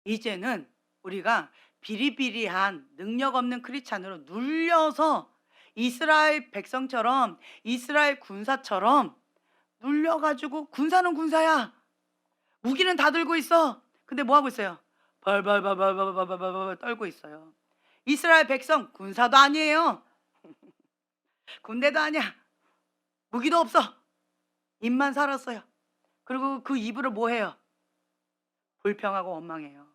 이제는 우리가 비리비리한 능력 없는 크리스찬으로 눌려서 이스라엘 백성처럼, 이스라엘 군사처럼 눌려가지고, 군사는 군사야, 무기는 다 들고 있어. 근데 뭐 하고 있어요? 벌벌벌벌벌벌벌벌 떨고 있어요. 이스라엘 백성 군사도 아니에요. 군대도 아니야. 무기도 없어. 입만 살았어요. 그리고 그 입으로 뭐 해요? 불평하고 원망해요.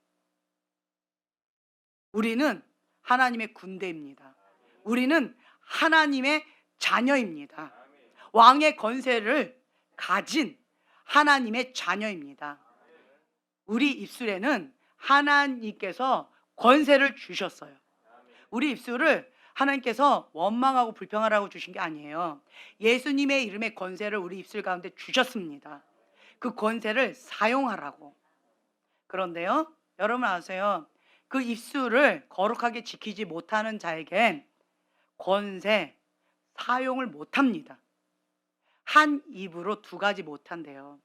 우리는 하나님의 군대입니다. 우리는 하나님의 자녀입니다. 왕의 권세를 가진 하나님의 자녀입니다. 우리 입술에는 하나님께서 권세를 주셨어요. 우리 입술을 하나님께서 원망하고 불평하라고 주신 게 아니에요. 예수님의 이름의 권세를 우리 입술 가운데 주셨습니다. 그 권세를 사용하라고. 그런데요, 여러분 아세요? 그 입술을 거룩하게 지키지 못하는 자에겐 권세 사용을 못합니다. 한 입으로 두 가지 못한대요.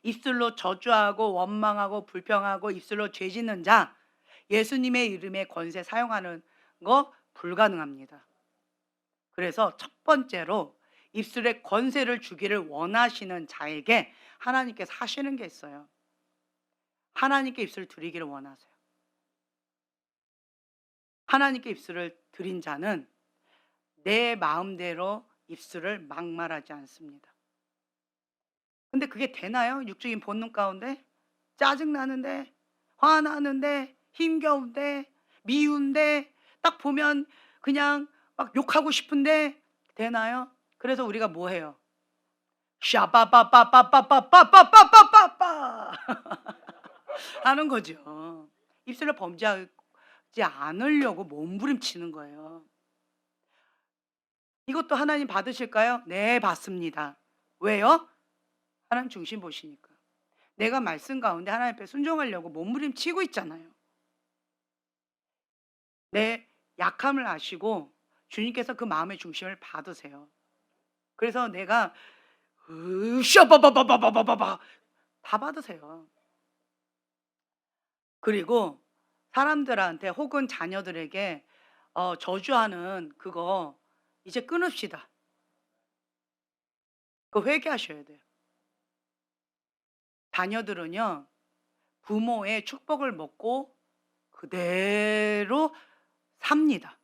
입술로 저주하고 원망하고 불평하고 입술로 죄 짓는 자, 예수님의 이름의 권세 사용하는 거 불가능합니다. 그래서 첫 번째로 입술에 권세를 주기를 원하시는 자에게 하나님께서 하시는 게 있어요. 하나님께 입술을 드리기를 원하세요. 하나님께 입술을 드린 자는 내 마음대로 입술을 막말하지 않습니다. 근데 그게 되나요? 육적인 본능 가운데? 짜증나는데, 화나는데, 힘겨운데, 미운데, 딱 보면 그냥 막 욕하고 싶은데 되나요? 그래서 우리가 뭐 해요? 샤빠빠빠빠빠빠빠빠빠빠빠 하는 거죠. 입술로 범죄하지 않으려고 몸부림치는 거예요. 이것도 하나님 받으실까요? 네, 받습니다. 왜요? 하나님 중심 보시니까. 내가 말씀 가운데 하나님 앞에 순종하려고 몸부림치고 있잖아요. 내 약함을 아시고 주님께서 그 마음의 중심을 받으세요. 그래서 내가 으쌰바바바바바바바 다 받으세요. 그리고 사람들한테 혹은 자녀들에게 저주하는 그거 이제 끊읍시다. 그거 회개하셔야 돼요. 자녀들은요, 부모의 축복을 먹고 그대로 삽니다.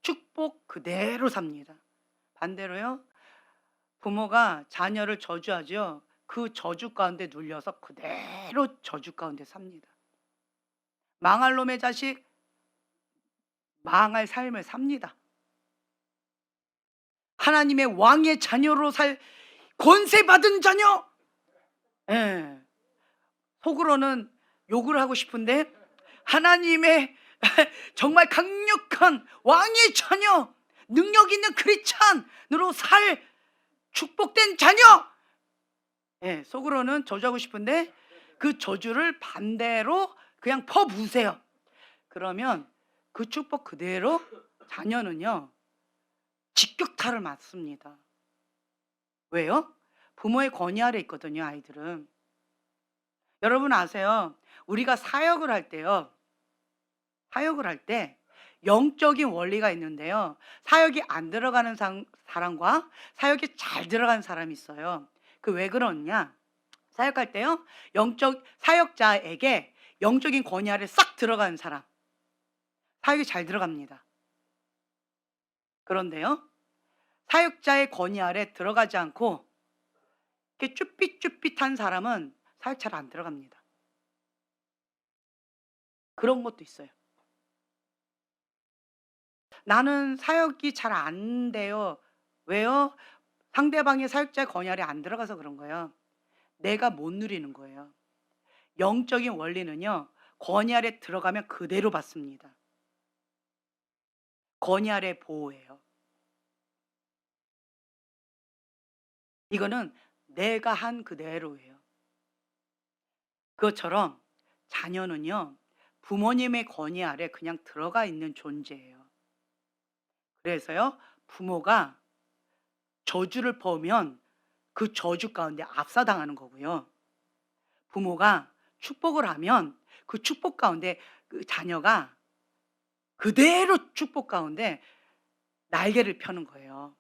축복 그대로 삽니다. 반대로요, 부모가 자녀를 저주하죠. 그 저주 가운데 눌려서 그대로 저주 가운데 삽니다. 망할 놈의 자식, 망할 삶을 삽니다. 하나님의 왕의 자녀로 살 권세 받은 자녀. 예. 속으로는 욕을 하고 싶은데 하나님의 정말 강력한 왕의 자녀, 능력 있는 크리스찬으로 살 축복된 자녀. 예, 속으로는 저주하고 싶은데 그 저주를 반대로 그냥 퍼부으세요. 그러면 그 축복 그대로 자녀는요, 직격탄을 맞습니다. 왜요? 부모의 권위 아래 있거든요, 아이들은. 여러분 아세요? 우리가 사역을 할 때요, 사역을 할 때 영적인 원리가 있는데요, 사역이 안 들어가는 사람과 사역이 잘 들어가는 사람이 있어요. 그 왜 그러냐? 사역할 때요, 사역자에게 영적인 권위 아래 싹 들어가는 사람, 사역이 잘 들어갑니다. 그런데요, 사역자의 권위 아래 들어가지 않고 이렇게 쭈삣쭈삣한 사람은 사역 잘 안 들어갑니다. 그런 것도 있어요. 나는 사역이 잘 안 돼요. 왜요? 상대방의 사역자의 권위 아래 안 들어가서 그런 거예요. 내가 못 누리는 거예요. 영적인 원리는요, 권위 아래 들어가면 그대로 받습니다. 권위 아래 보호예요. 이거는 내가 한 그대로예요. 그것처럼 자녀는요, 부모님의 권위 아래 그냥 들어가 있는 존재예요. 그래서요, 부모가 저주를 퍼오면 그 저주 가운데 압사당하는 거고요. 부모가 축복을 하면 그 축복 가운데 그 자녀가 그대로 축복 가운데 날개를 펴는 거예요.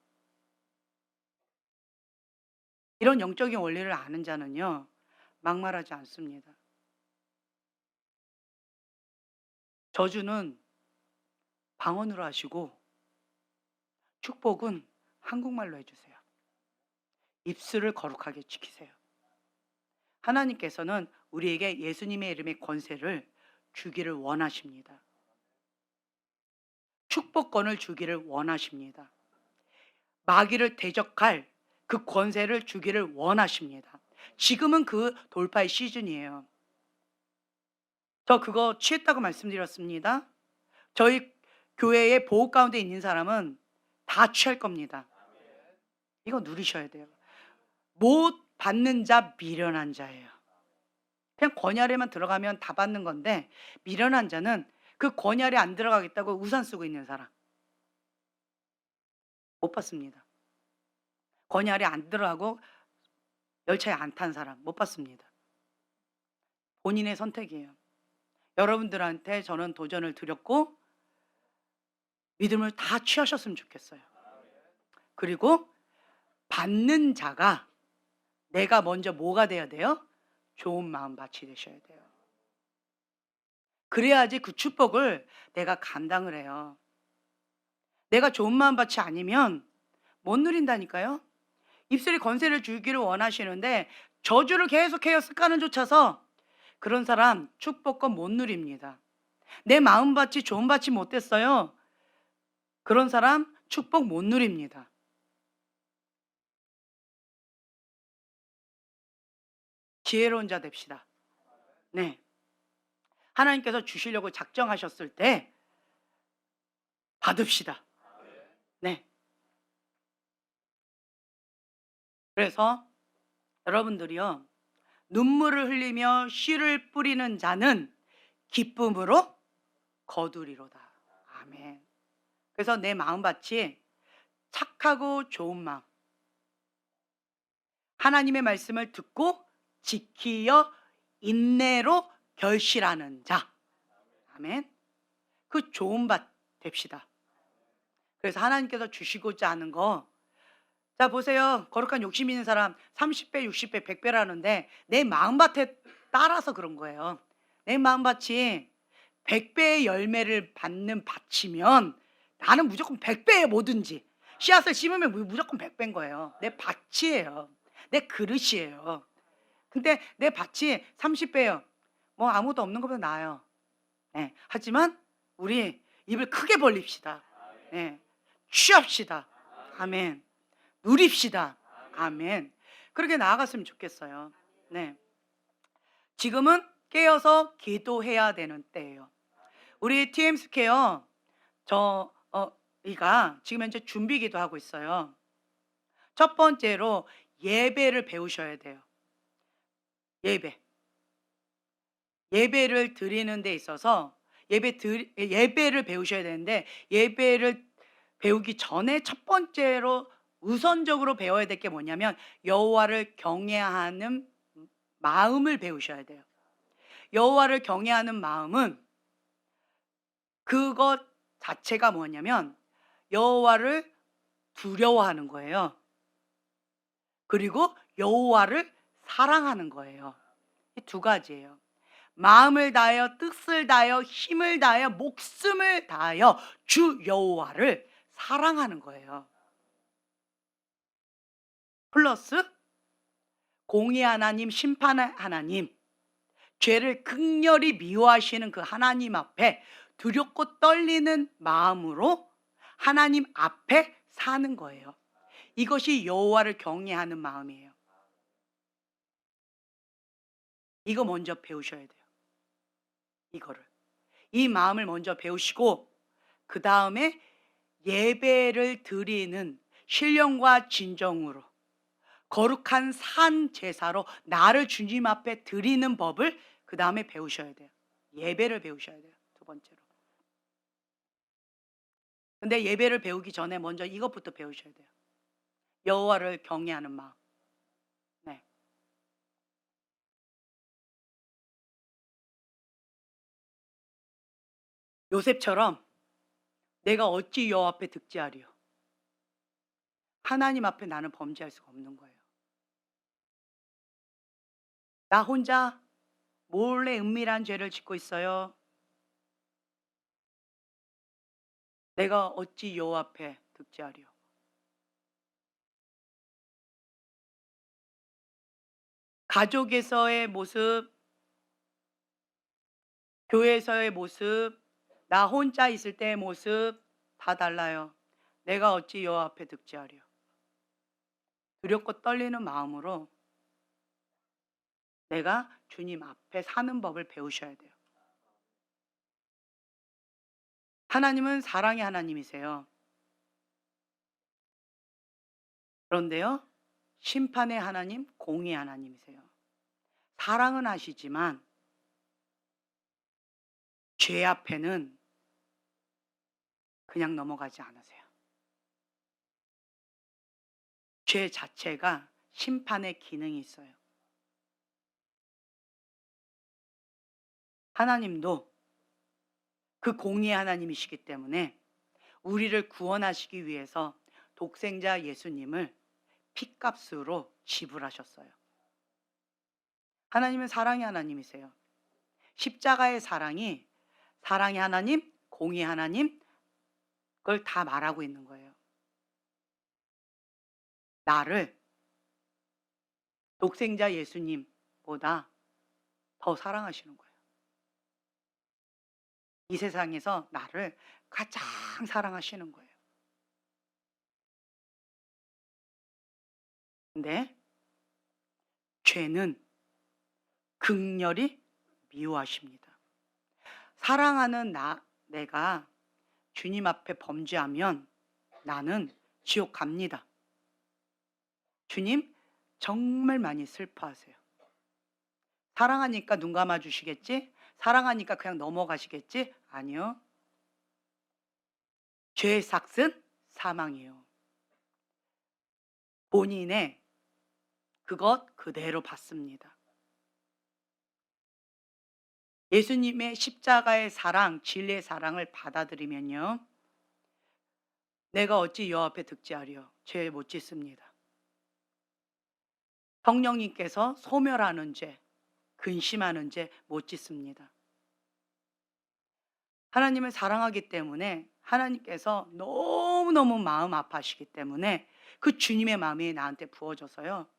이런 영적인 원리를 아는 자는요, 막말하지 않습니다. 저주는 방언으로 하시고 축복은 한국말로 해주세요. 입술을 거룩하게 지키세요. 하나님께서는 우리에게 예수님의 이름의 권세를 주기를 원하십니다. 축복권을 주기를 원하십니다. 마귀를 대적할 그 권세를 주기를 원하십니다. 지금은 그 돌파의 시즌이에요. 저 그거 취했다고 말씀드렸습니다. 저희 교회의 보호 가운데 있는 사람은 다 취할 겁니다. 이거 누리셔야 돼요. 못 받는 자 미련한 자예요. 그냥 권위 아래만 들어가면 다 받는 건데, 미련한 자는 그 권위 아래 안 들어가겠다고 우산 쓰고 있는 사람 못 받습니다. 권위 아래 안 들어가고 열차에 안 탄 사람 못 받습니다. 본인의 선택이에요. 여러분들한테 저는 도전을 드렸고 믿음을 다 취하셨으면 좋겠어요. 그리고 받는 자가 내가 먼저 뭐가 돼야 돼요? 좋은 마음밭이 되셔야 돼요. 그래야지 그 축복을 내가 감당을 해요. 내가 좋은 마음밭이 아니면 못 누린다니까요. 입술이 권세를 주기를 원하시는데 저주를 계속해요. 습관을 쫓아서 그런 사람 축복권 못 누립니다. 내 마음밭이 좋은 밭이 못 됐어요. 그런 사람 축복 못 누립니다. 지혜로운 자 됩시다. 네. 하나님께서 주시려고 작정하셨을 때 받읍시다. 네. 그래서 여러분들이요, 눈물을 흘리며 씨를 뿌리는 자는 기쁨으로 거두리로다. 아멘. 그래서 내 마음밭이 착하고 좋은 마음, 하나님의 말씀을 듣고 지키어 인내로 결실하는 자. 아멘. 그 좋은 밭 됩시다. 그래서 하나님께서 주시고자 하는 거, 자 보세요. 거룩한 욕심 있는 사람 30배, 60배, 100배라는데 내 마음밭에 따라서 그런 거예요. 내 마음밭이 100배의 열매를 받는 밭이면 나는 무조건 100배의 뭐든지 씨앗을 심으면 무조건 100배인 거예요. 내 밭이에요. 내 그릇이에요. 근데 내 밭이 30배예요. 뭐 아무도 없는 것보다 나아요. 네. 하지만 우리 입을 크게 벌립시다. 네. 취합시다. 아멘. 누립시다. 아멘. 그렇게 나아갔으면 좋겠어요. 네. 지금은 깨어서 기도해야 되는 때예요. 우리 TM 스퀘어 이가 지금 현재 준비 기도하고 있어요. 첫 번째로 예배를 배우셔야 돼요. 예배를 드리는 데 있어서 예배를 배우셔야 되는데, 예배를 배우기 전에 첫 번째로 우선적으로 배워야 될 게 뭐냐면 여호와를 경외하는 마음을 배우셔야 돼요. 여호와를 경외하는 마음은 그것 자체가 뭐냐면 여호와를 두려워하는 거예요. 그리고 여호와를 사랑하는 거예요. 이 두 가지예요. 마음을 다하여 뜻을 다하여 힘을 다하여 목숨을 다하여 주 여호와를 사랑하는 거예요. 플러스 공의 하나님, 심판의 하나님, 죄를 극렬히 미워하시는 그 하나님 앞에 두렵고 떨리는 마음으로 하나님 앞에 사는 거예요. 이것이 여호와를 경외하는 마음이에요. 이거 먼저 배우셔야 돼요. 이 마음을 먼저 배우시고 그 다음에 예배를 드리는 신령과 진정으로 거룩한 산 제사로 나를 주님 앞에 드리는 법을 그 다음에 배우셔야 돼요. 예배를 배우셔야 돼요. 두 번째로. 근데 예배를 배우기 전에 먼저 이것부터 배우셔야 돼요. 여호와를 경외하는 마음. 네. 요셉처럼 내가 어찌 여호와 앞에 득지하리요. 하나님 앞에 나는 범죄할 수가 없는 거예요. 나 혼자 몰래 은밀한 죄를 짓고 있어요. 내가 어찌 여호와 앞에 득죄하리요. 가족에서의 모습, 교회에서의 모습, 나 혼자 있을 때의 모습 다 달라요. 내가 어찌 여호와 앞에 득죄하리요. 두렵고 떨리는 마음으로 내가 주님 앞에 사는 법을 배우셔야 돼요. 하나님은 사랑의 하나님이세요. 그런데요, 심판의 하나님, 공의의 하나님이세요. 사랑은 하시지만 죄 앞에는 그냥 넘어가지 않으세요. 죄 자체가 심판의 기능이 있어요. 하나님도 그 공의의 하나님이시기 때문에 우리를 구원하시기 위해서 독생자 예수님을 핏값으로 지불하셨어요. 하나님은 사랑의 하나님이세요. 십자가의 사랑이 사랑의 하나님, 공의의 하나님, 그걸 다 말하고 있는 거예요. 나를 독생자 예수님보다 더 사랑하시는 거예요. 이 세상에서 나를 가장 사랑하시는 거예요. 근데 죄는 극렬히 미워하십니다. 사랑하는 내가 주님 앞에 범죄하면 나는 지옥 갑니다. 주님 정말 많이 슬퍼하세요. 사랑하니까 눈 감아 주시겠지? 사랑하니까 그냥 넘어가시겠지? 아니요. 죄의 삭은 사망이에요. 본인의 그것 그대로 받습니다. 예수님의 십자가의 사랑, 진리의 사랑을 받아들이면요, 내가 어찌 여호와 앞에 득죄하리요. 죄 못 짓습니다. 성령님께서 소멸하는 죄, 근심하는 죄 못 짓습니다. 하나님을 사랑하기 때문에 하나님께서 너무너무 마음 아파하시기 때문에 그 주님의 마음이 나한테 부어져서요,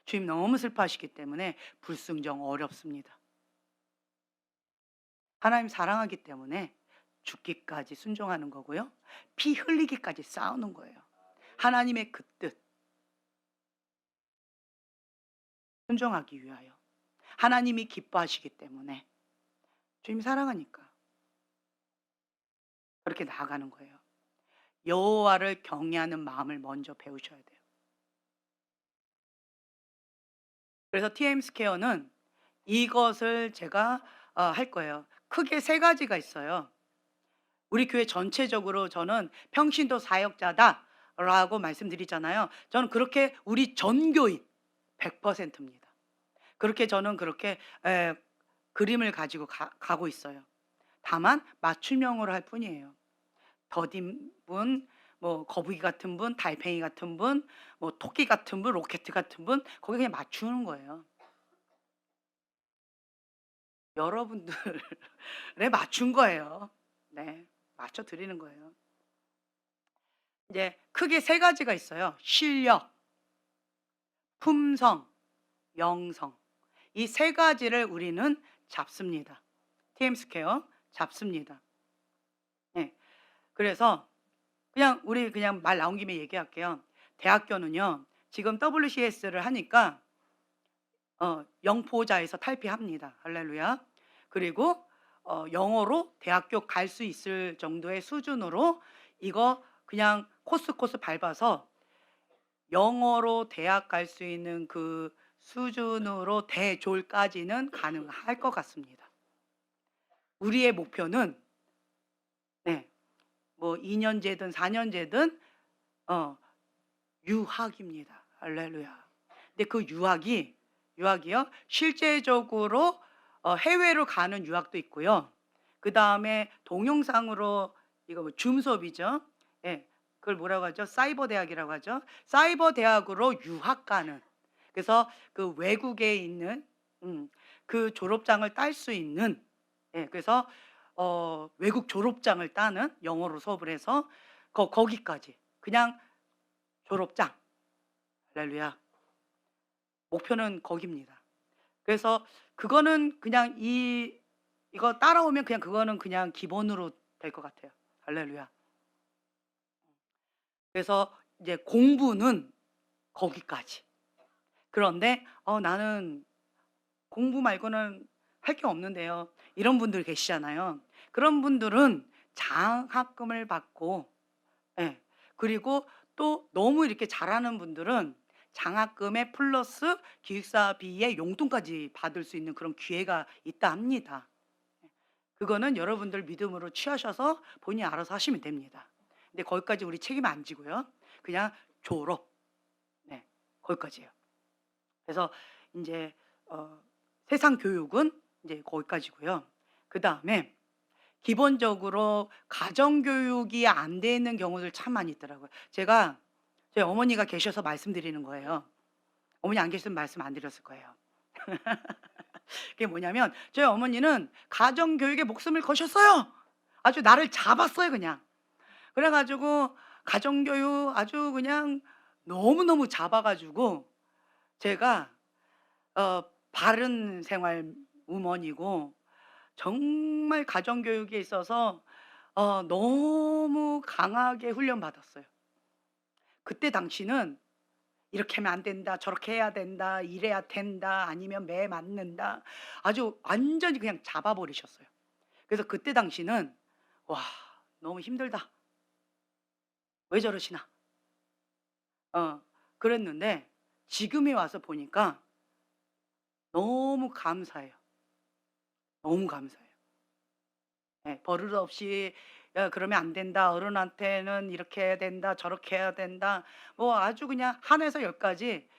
주님 너무 슬퍼하시기 때문에 불순종 어렵습니다. 하나님 사랑하기 때문에 죽기까지 순종하는 거고요, 피 흘리기까지 싸우는 거예요. 하나님의 그 뜻 순종하기 위하여. 하나님이 기뻐하시기 때문에, 주님 사랑하니까 그렇게 나아가는 거예요. 여호와를 경외하는 마음을 먼저 배우셔야 돼요. 그래서 TM 스퀘어는 이것을 제가 할 거예요. 크게 세 가지가 있어요. 우리 교회 전체적으로 저는 평신도 사역자다라고 말씀드리잖아요. 저는 그렇게 우리 전교인 100%입니다. 그렇게 저는 그렇게 그림을 가지고 가고 있어요. 다만 맞춤형으로 할 뿐이에요. 더딘 분, 뭐 거북이 같은 분, 달팽이 같은 분, 뭐 토끼 같은 분, 로켓 같은 분, 거기 그냥 맞추는 거예요. 여러분들에 맞춘 거예요. 네, 맞춰 드리는 거예요. 이제 크게 세 가지가 있어요. 실력, 품성, 영성. 이 세 가지를 우리는 잡습니다. TM 스퀘어 잡습니다. 네. 그래서 그냥 우리 그냥 말 나온 김에 얘기할게요. 대학교는요, 지금 WCS를 하니까 영포자에서 탈피합니다. 할렐루야. 그리고 영어로 대학교 갈 수 있을 정도의 수준으로 이거 그냥 코스 밟아서 영어로 대학 갈 수 있는 그 수준으로 대졸까지는 가능할 것 같습니다. 우리의 목표는 네, 뭐 2년제든 4년제든 유학입니다. 할렐루야. 근데 그 유학이요, 실제적으로 해외로 가는 유학도 있고요. 그다음에 동영상으로 이거 뭐 줌 수업이죠. 예. 그걸 뭐라고 하죠? 사이버 대학이라고 하죠. 사이버 대학으로 유학 가는. 그래서 그 외국에 있는 그 졸업장을 딸 수 있는, 예, 그래서 외국 졸업장을 따는, 영어로 수업을 해서 거기까지 그냥 졸업장. 할렐루야. 목표는 거기입니다. 그래서 그거는 그냥 이거 따라오면 그냥 그거는 그냥 기본으로 될 것 같아요. 할렐루야. 그래서 이제 공부는 거기까지. 그런데 나는 공부 말고는 할 게 없는데요. 이런 분들 계시잖아요. 그런 분들은 장학금을 받고, 예. 그리고 또 너무 이렇게 잘하는 분들은 장학금에 플러스 기숙사비의 용돈까지 받을 수 있는 그런 기회가 있다 합니다. 그거는 여러분들 믿음으로 취하셔서 본인이 알아서 하시면 됩니다. 근데 거기까지 우리 책임 안 지고요. 그냥 졸업. 네. 거기까지예요. 그래서 인제 세상 교육은 이제 거기까지고요. 그다음에 기본적으로 가정 교육이 안 돼 있는 경우들 참 많이 있더라고요. 제가 저희 어머니가 계셔서 말씀드리는 거예요. 어머니 안 계셨으면 말씀 안 드렸을 거예요. 그게 뭐냐면 저희 어머니는 가정 교육에 목숨을 거셨어요. 아주 나를 잡았어요 그냥. 그래 가지고 가정 교육 아주 그냥 너무너무 잡아 가지고 제가 바른 생활 우먼이고 정말 가정 교육에 있어서 너무 강하게 훈련받았어요. 그때 당시는 "이렇게 하면 안 된다. 저렇게 해야 된다. 이래야 된다. 아니면 매 맞는다." 아주 완전히 그냥 잡아 버리셨어요. 그래서 그때 당시는 '와 너무 힘들다. 왜 저러시나.' 어 그랬는데 지금에 와서 보니까 너무 감사해요. 너무 감사해요. 예. 버릇없이 "야 그러면 안 된다. 어른한테는 이렇게 해야 된다. 저렇게 해야 된다." 뭐 아주 그냥 1 에서 10 까지,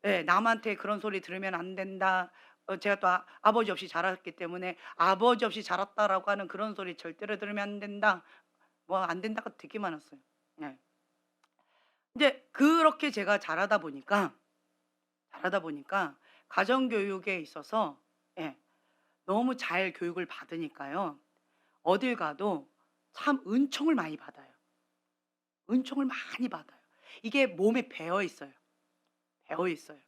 예, 남한테 그런 소리 들으면 안 된다. 제가 또 아버지 없이 자랐기 때문에 "아버지 없이 자랐다."라고 하는 그런 소리 절대로 들으면 안 된다. 뭐 안 된다가 되게 많았어요. 네. 인제 그렇게 제가 자라다 보니까 가정 교육에 있어서, 예, 너무 잘 교육을 받으니까요. 어딜 가도 참 은총을 많이 받아요. 은총을 많이 받아요. 이게 몸에 배어 있어요. 배어 있어요.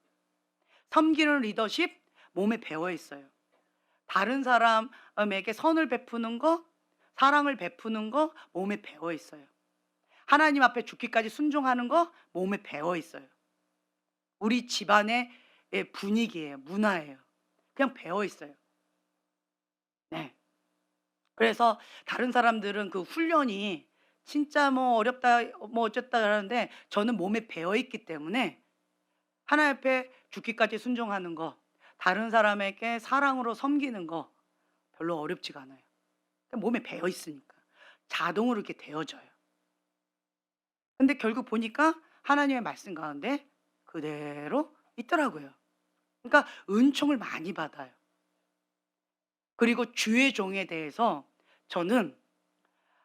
섬기는 리더십 몸에 배어 있어요. 다른 사람에게 선을 베푸는 거, 사랑을 베푸는 거 몸에 배어 있어요. 하나님 앞에 죽기까지 순종하는 거 몸에 배어 있어요. 우리 집안의, 예, 분위기예요. 문화예요. 그냥 배어 있어요. 네. 그래서 다른 사람들은 그 훈련이 진짜 뭐 어렵다 뭐 어쨌다 그러는데 저는 몸에 배어 있기 때문에 하나님 앞에 죽기까지 순종하는 거, 다른 사람에게 사랑으로 섬기는 거 별로 어렵지가 않아요. 그냥 몸에 배어 있으니까. 자동으로 이렇게 되어져요. 근데 결국 보니까 하나님의 말씀 가운데 그대로 있더라고요. 그러니까 은총을 많이 받아요. 그리고 주의 종에 대해서 저는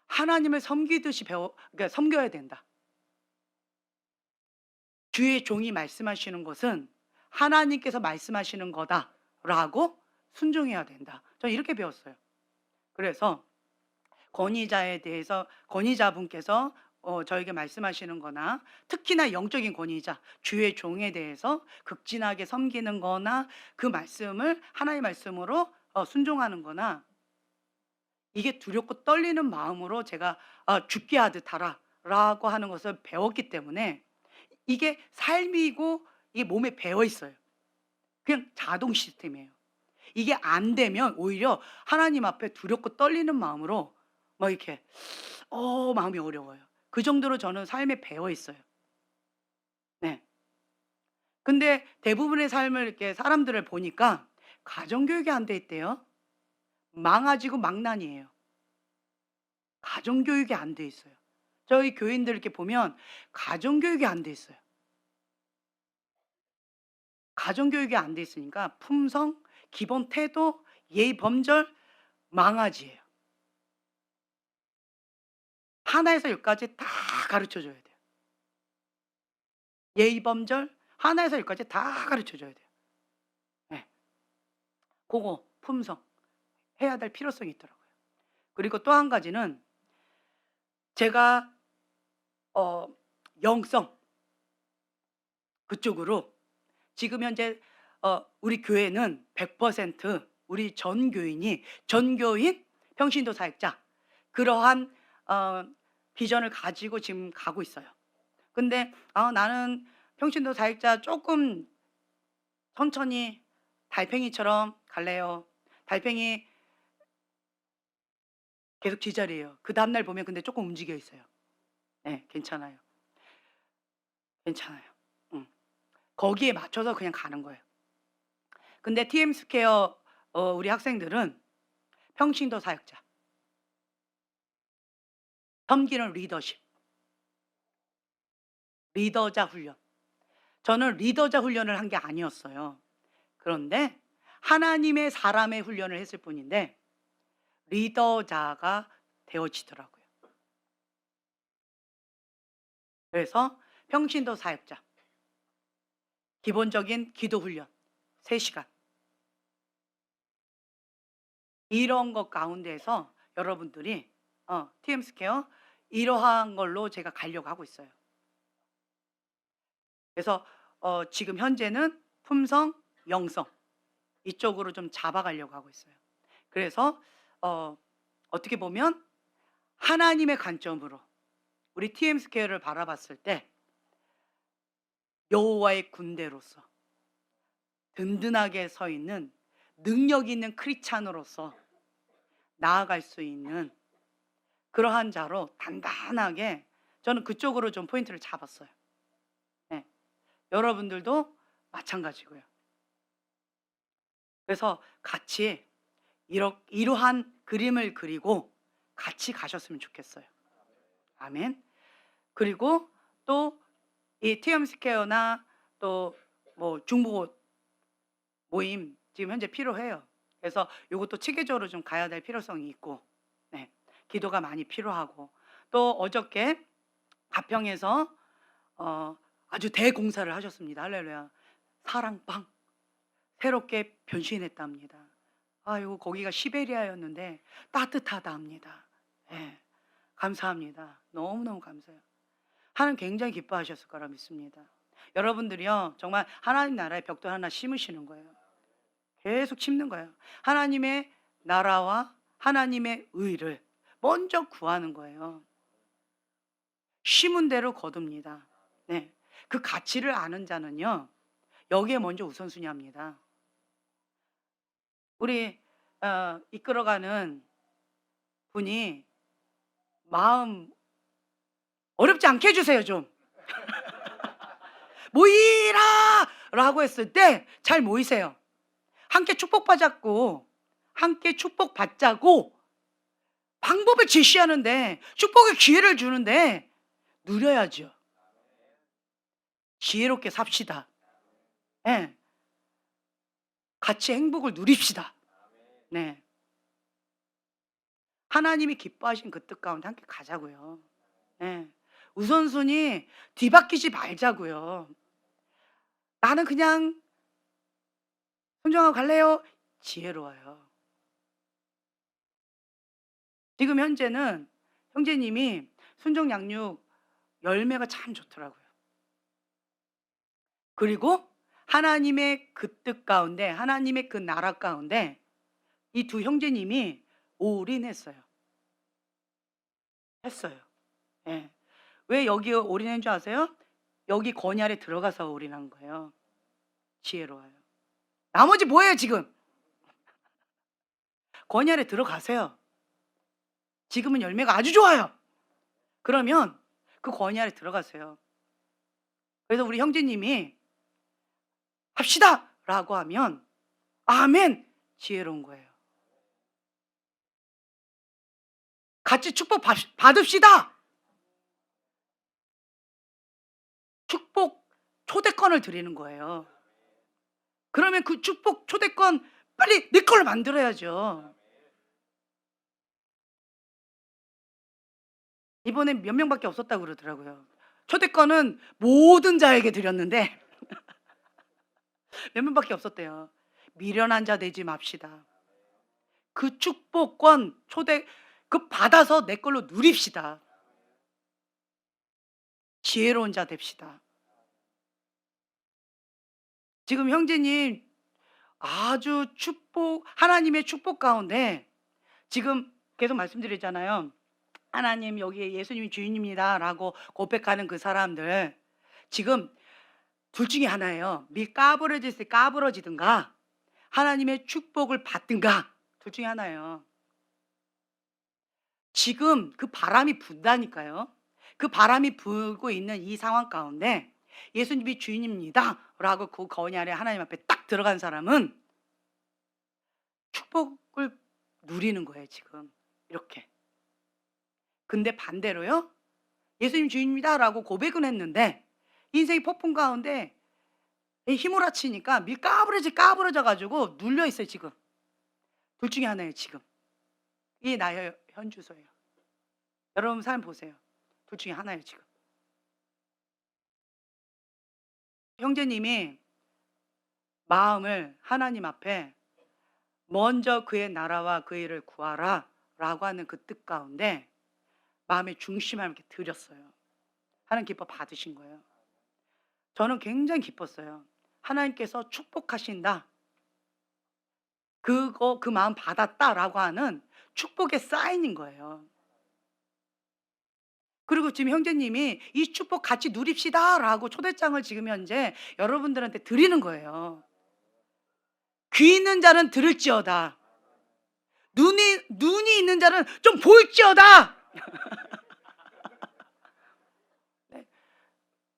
하나님을 섬기듯이 그러니까 섬겨야 된다. 주의 종이 말씀하시는 것은 하나님께서 말씀하시는 거다라고 순종해야 된다. 저는 이렇게 배웠어요. 그래서 권위자분께서 저에게 말씀하시는 거나 특히나 영적인 권위자, 주의 종에 대해서 극진하게 섬기는 거나 그 말씀을 하나의 말씀으로 순종하는 거나 이게 두렵고 떨리는 마음으로 제가 "죽게 하듯 하라."라고 하는 것을 배웠기 때문에 이게 삶이고 이게 몸에 배어 있어요. 그냥 자동 시스템이에요. 이게 안 되면 오히려 하나님 앞에 두렵고 떨리는 마음으로 막 이렇게 마음이 어려워요. 그 정도로 저는 삶에 배어 있어요. 네. 근데 대부분의 삶을 이렇게 사람들을 보니까 가정 교육이 안 돼 있대요. 망아지고 망난이에요. 가정 교육이 안 돼 있어요. 저희 교인들 이렇게 보면 가정 교육이 안 돼 있어요. 가정 교육이 안 돼 있으니까 품성, 기본 태도, 예의 범절 망아지예요. 하나에서 10 까지 다 가르쳐 줘야 돼요. 예의 범절 하나에서 10 까지 다 가르쳐 줘야 돼요. 네. 고거 품성 해야 될 필요성이 있더라고요. 그리고 또 한 가지는 제가 어 영성 그쪽으로 지금 현재 우리 교회는 100% 우리 전 교인이 전교인 평신도 사역자 그러한 어 비전을 가지고 지금 가고 있어요. 근데 나는 평신도 사역자 조금 천천히 달팽이처럼 갈래요. 달팽이 계속 제자리예요. 그 다음날 보면 근데 조금 움직여 있어요. 네, 괜찮아요. 괜찮아요. 음. 거기에 맞춰서 그냥 가는 거예요. 근데 TM 스퀘어 우리 학생들은 평신도 사역자, 섬기는 리더십, 리더자 훈련. 저는 리더자 훈련을 한 게 아니었어요. 그런데 하나님의 사람의 훈련을 했을 뿐인데 리더자가 되어지더라고요. 그래서 평신도 사역자, 기본적인 기도 훈련 3시간. 이런 것 가운데에서 여러분들이 TM 스퀘어 이러한 걸로 제가 가려고 하고 있어요. 그래서 지금 현재는 품성, 영성 이쪽으로 좀 잡아가려고 하고 있어요. 그래서 어떻게 보면 하나님의 관점으로 우리 TM 스퀘어를 바라봤을 때 여호와의 군대로서 든든하게 서 있는 능력 있는 크리스찬으로서 나아갈 수 있는 그러한 자로 단단하게 저는 그쪽으로 좀 포인트를 잡았어요. 네. 여러분들도 마찬가지고요. 그래서 같이 이러한 그림을 그리고 같이 가셨으면 좋겠어요. 아멘. 그리고 또 이 TM 스퀘어나 또 뭐 중보 모임 지금 현재 필요해요. 그래서 이것도 체계적으로 좀 가야 될 필요성이 있고, 네, 기도가 많이 필요하고 또 어저께 가평에서 아주 대공사를 하셨습니다. 할렐루야. 사랑방 새롭게 변신했답니다. 아이고 거기가 시베리아였는데 따뜻하다 합니다. 예, 감사합니다. 너무너무 감사해요. 하나님 굉장히 기뻐하셨을 거라 믿습니다. 여러분들이요 정말 하나님 나라의 벽돌 하나 심으시는 거예요. 계속 심는 거예요. 하나님의 나라와 하나님의 의를 먼저 구하는 거예요. 심은 대로 거둡니다. 네, 그 가치를 아는 자는요 여기에 먼저 우선순위합니다. 우리 이끌어가는 분이 마음 어렵지 않게 해주세요 좀. 모이라 라고 했을 때 잘 모이세요. 함께 축복받았고 함께 축복받자고 방법을 제시하는데 축복의 기회를 주는데 누려야죠. 지혜롭게 삽시다. 네. 같이 행복을 누립시다. 네. 하나님이 기뻐하신 그 뜻 가운데 함께 가자고요. 네. 우선순위 뒤바뀌지 말자고요. 나는 그냥 순종하고 갈래요. 지혜로워요. 지금 현재는 형제님이 순종 양육 열매가 참 좋더라고요. 그리고 하나님의 그 뜻 가운데 하나님의 그 나라 가운데 이 두 형제님이 올인했어요. 했어요. 예. 왜 여기 올인한 줄 아세요? 여기 권위 아래 들어가서 올인한 거예요. 지혜로워요. 나머지 뭐예요 지금? 권위 아래 들어가세요. 지금은 열매가 아주 좋아요. 그러면 그 권위 아래 들어가세요. 그래서 우리 형제님이 합시다 라고 하면 아멘 지혜로운 거예요. 같이 축복 받읍시다. 축복 초대권을 드리는 거예요. 그러면 그 축복 초대권 빨리 내 걸로 만들어야죠. 이번에 몇 명밖에 없었다고 그러더라고요. 초대권은 모든 자에게 드렸는데 몇 명밖에 없었대요. 미련한 자 되지 맙시다. 그 축복권 초대 그 받아서 내 걸로 누립시다. 지혜로운 자 됩시다. 지금 형제님 아주 하나님의 축복 가운데 지금 계속 말씀드렸잖아요. 하나님 여기 예수님이 주인입니다라고 고백하는 그 사람들 지금 둘 중에 하나예요. 까부러지든가 하나님의 축복을 받든가 둘 중에 하나예요. 지금 그 바람이 분다니까요. 그 바람이 불고 있는 이 상황 가운데 예수님이 주인입니다 라고 그 거니 아래 하나님 앞에 딱 들어간 사람은 축복을 누리는 거예요 지금 이렇게. 근데 반대로요, 예수님 주인입니다 라고 고백은 했는데 인생이 폭풍 가운데 휘몰아치니까 까부러져 가지고 눌려 있어요 지금. 둘 중에 하나예요 지금. 이게 나의 현주소예요. 여러분 삶 보세요. 둘 중에 하나예요 지금. 형제님이 마음을 하나님 앞에 먼저 그의 나라와 그 일을 구하라 라고 하는 그 뜻 가운데 마음의 중심을 이렇게 드렸어요. 하나님 기뻐 받으신 거예요. 저는 굉장히 기뻤어요. 하나님께서 축복하신다, 그 마음 받았다라고 하는 축복의 사인인 거예요. 그리고 지금 형제님이 이 축복 같이 누립시다 라고 초대장을 지금 현재 여러분들한테 드리는 거예요. 귀 있는 자는 들을지어다, 눈이 있는 자는 좀 볼지어다. 네.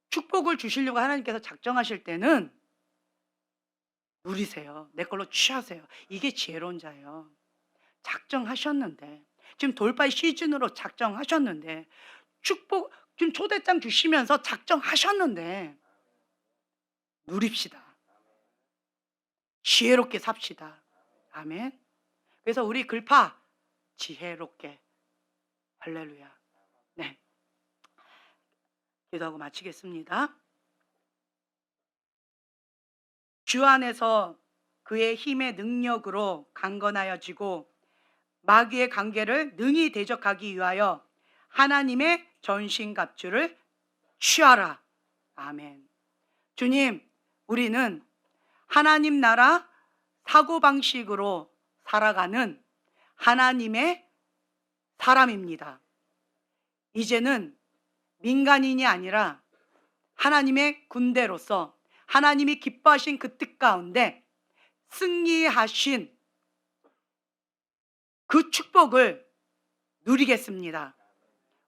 축복을 주시려고 하나님께서 작정하실 때는 누리세요. 내 걸로 취하세요. 이게 지혜로운 자예요. 작정하셨는데 지금 돌발 시즌으로 작정하셨는데 축복 지금 초대장 주시면서 작정하셨는데 누립시다. 지혜롭게 삽시다. 아멘. 그래서 우리 글파 지혜롭게. 할렐루야. 네. 기도하고 마치겠습니다. 주 안에서 그의 힘의 능력으로 강건하여지고 마귀의 관계를 능히 대적하기 위하여 하나님의 전신갑주를 취하라. 아멘. 주님, 우리는 하나님 나라 사고방식으로 살아가는 하나님의 사람입니다. 이제는 민간인이 아니라 하나님의 군대로서 하나님이 기뻐하신 그 뜻 가운데 승리하신 그 축복을 누리겠습니다.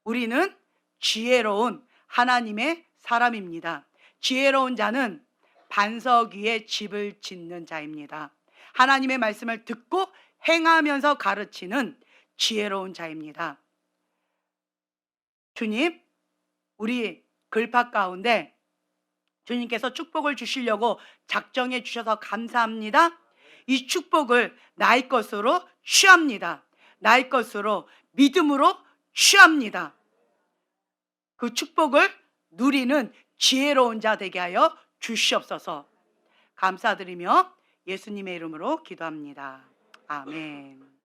우리는 지혜로운 하나님의 사람입니다. 지혜로운 자는 반석 위에 집을 짓는 자입니다. 하나님의 말씀을 듣고 행하면서 가르치는 지혜로운 자입니다. 주님, 우리 글파 가운데 주님께서 축복을 주시려고 작정해 주셔서 감사합니다. 이 축복을 나의 것으로 취합니다. 나의 것으로 믿음으로 취합니다. 그 축복을 누리는 지혜로운 자 되게 하여 주시옵소서. 감사드리며 예수님의 이름으로 기도합니다. 아멘.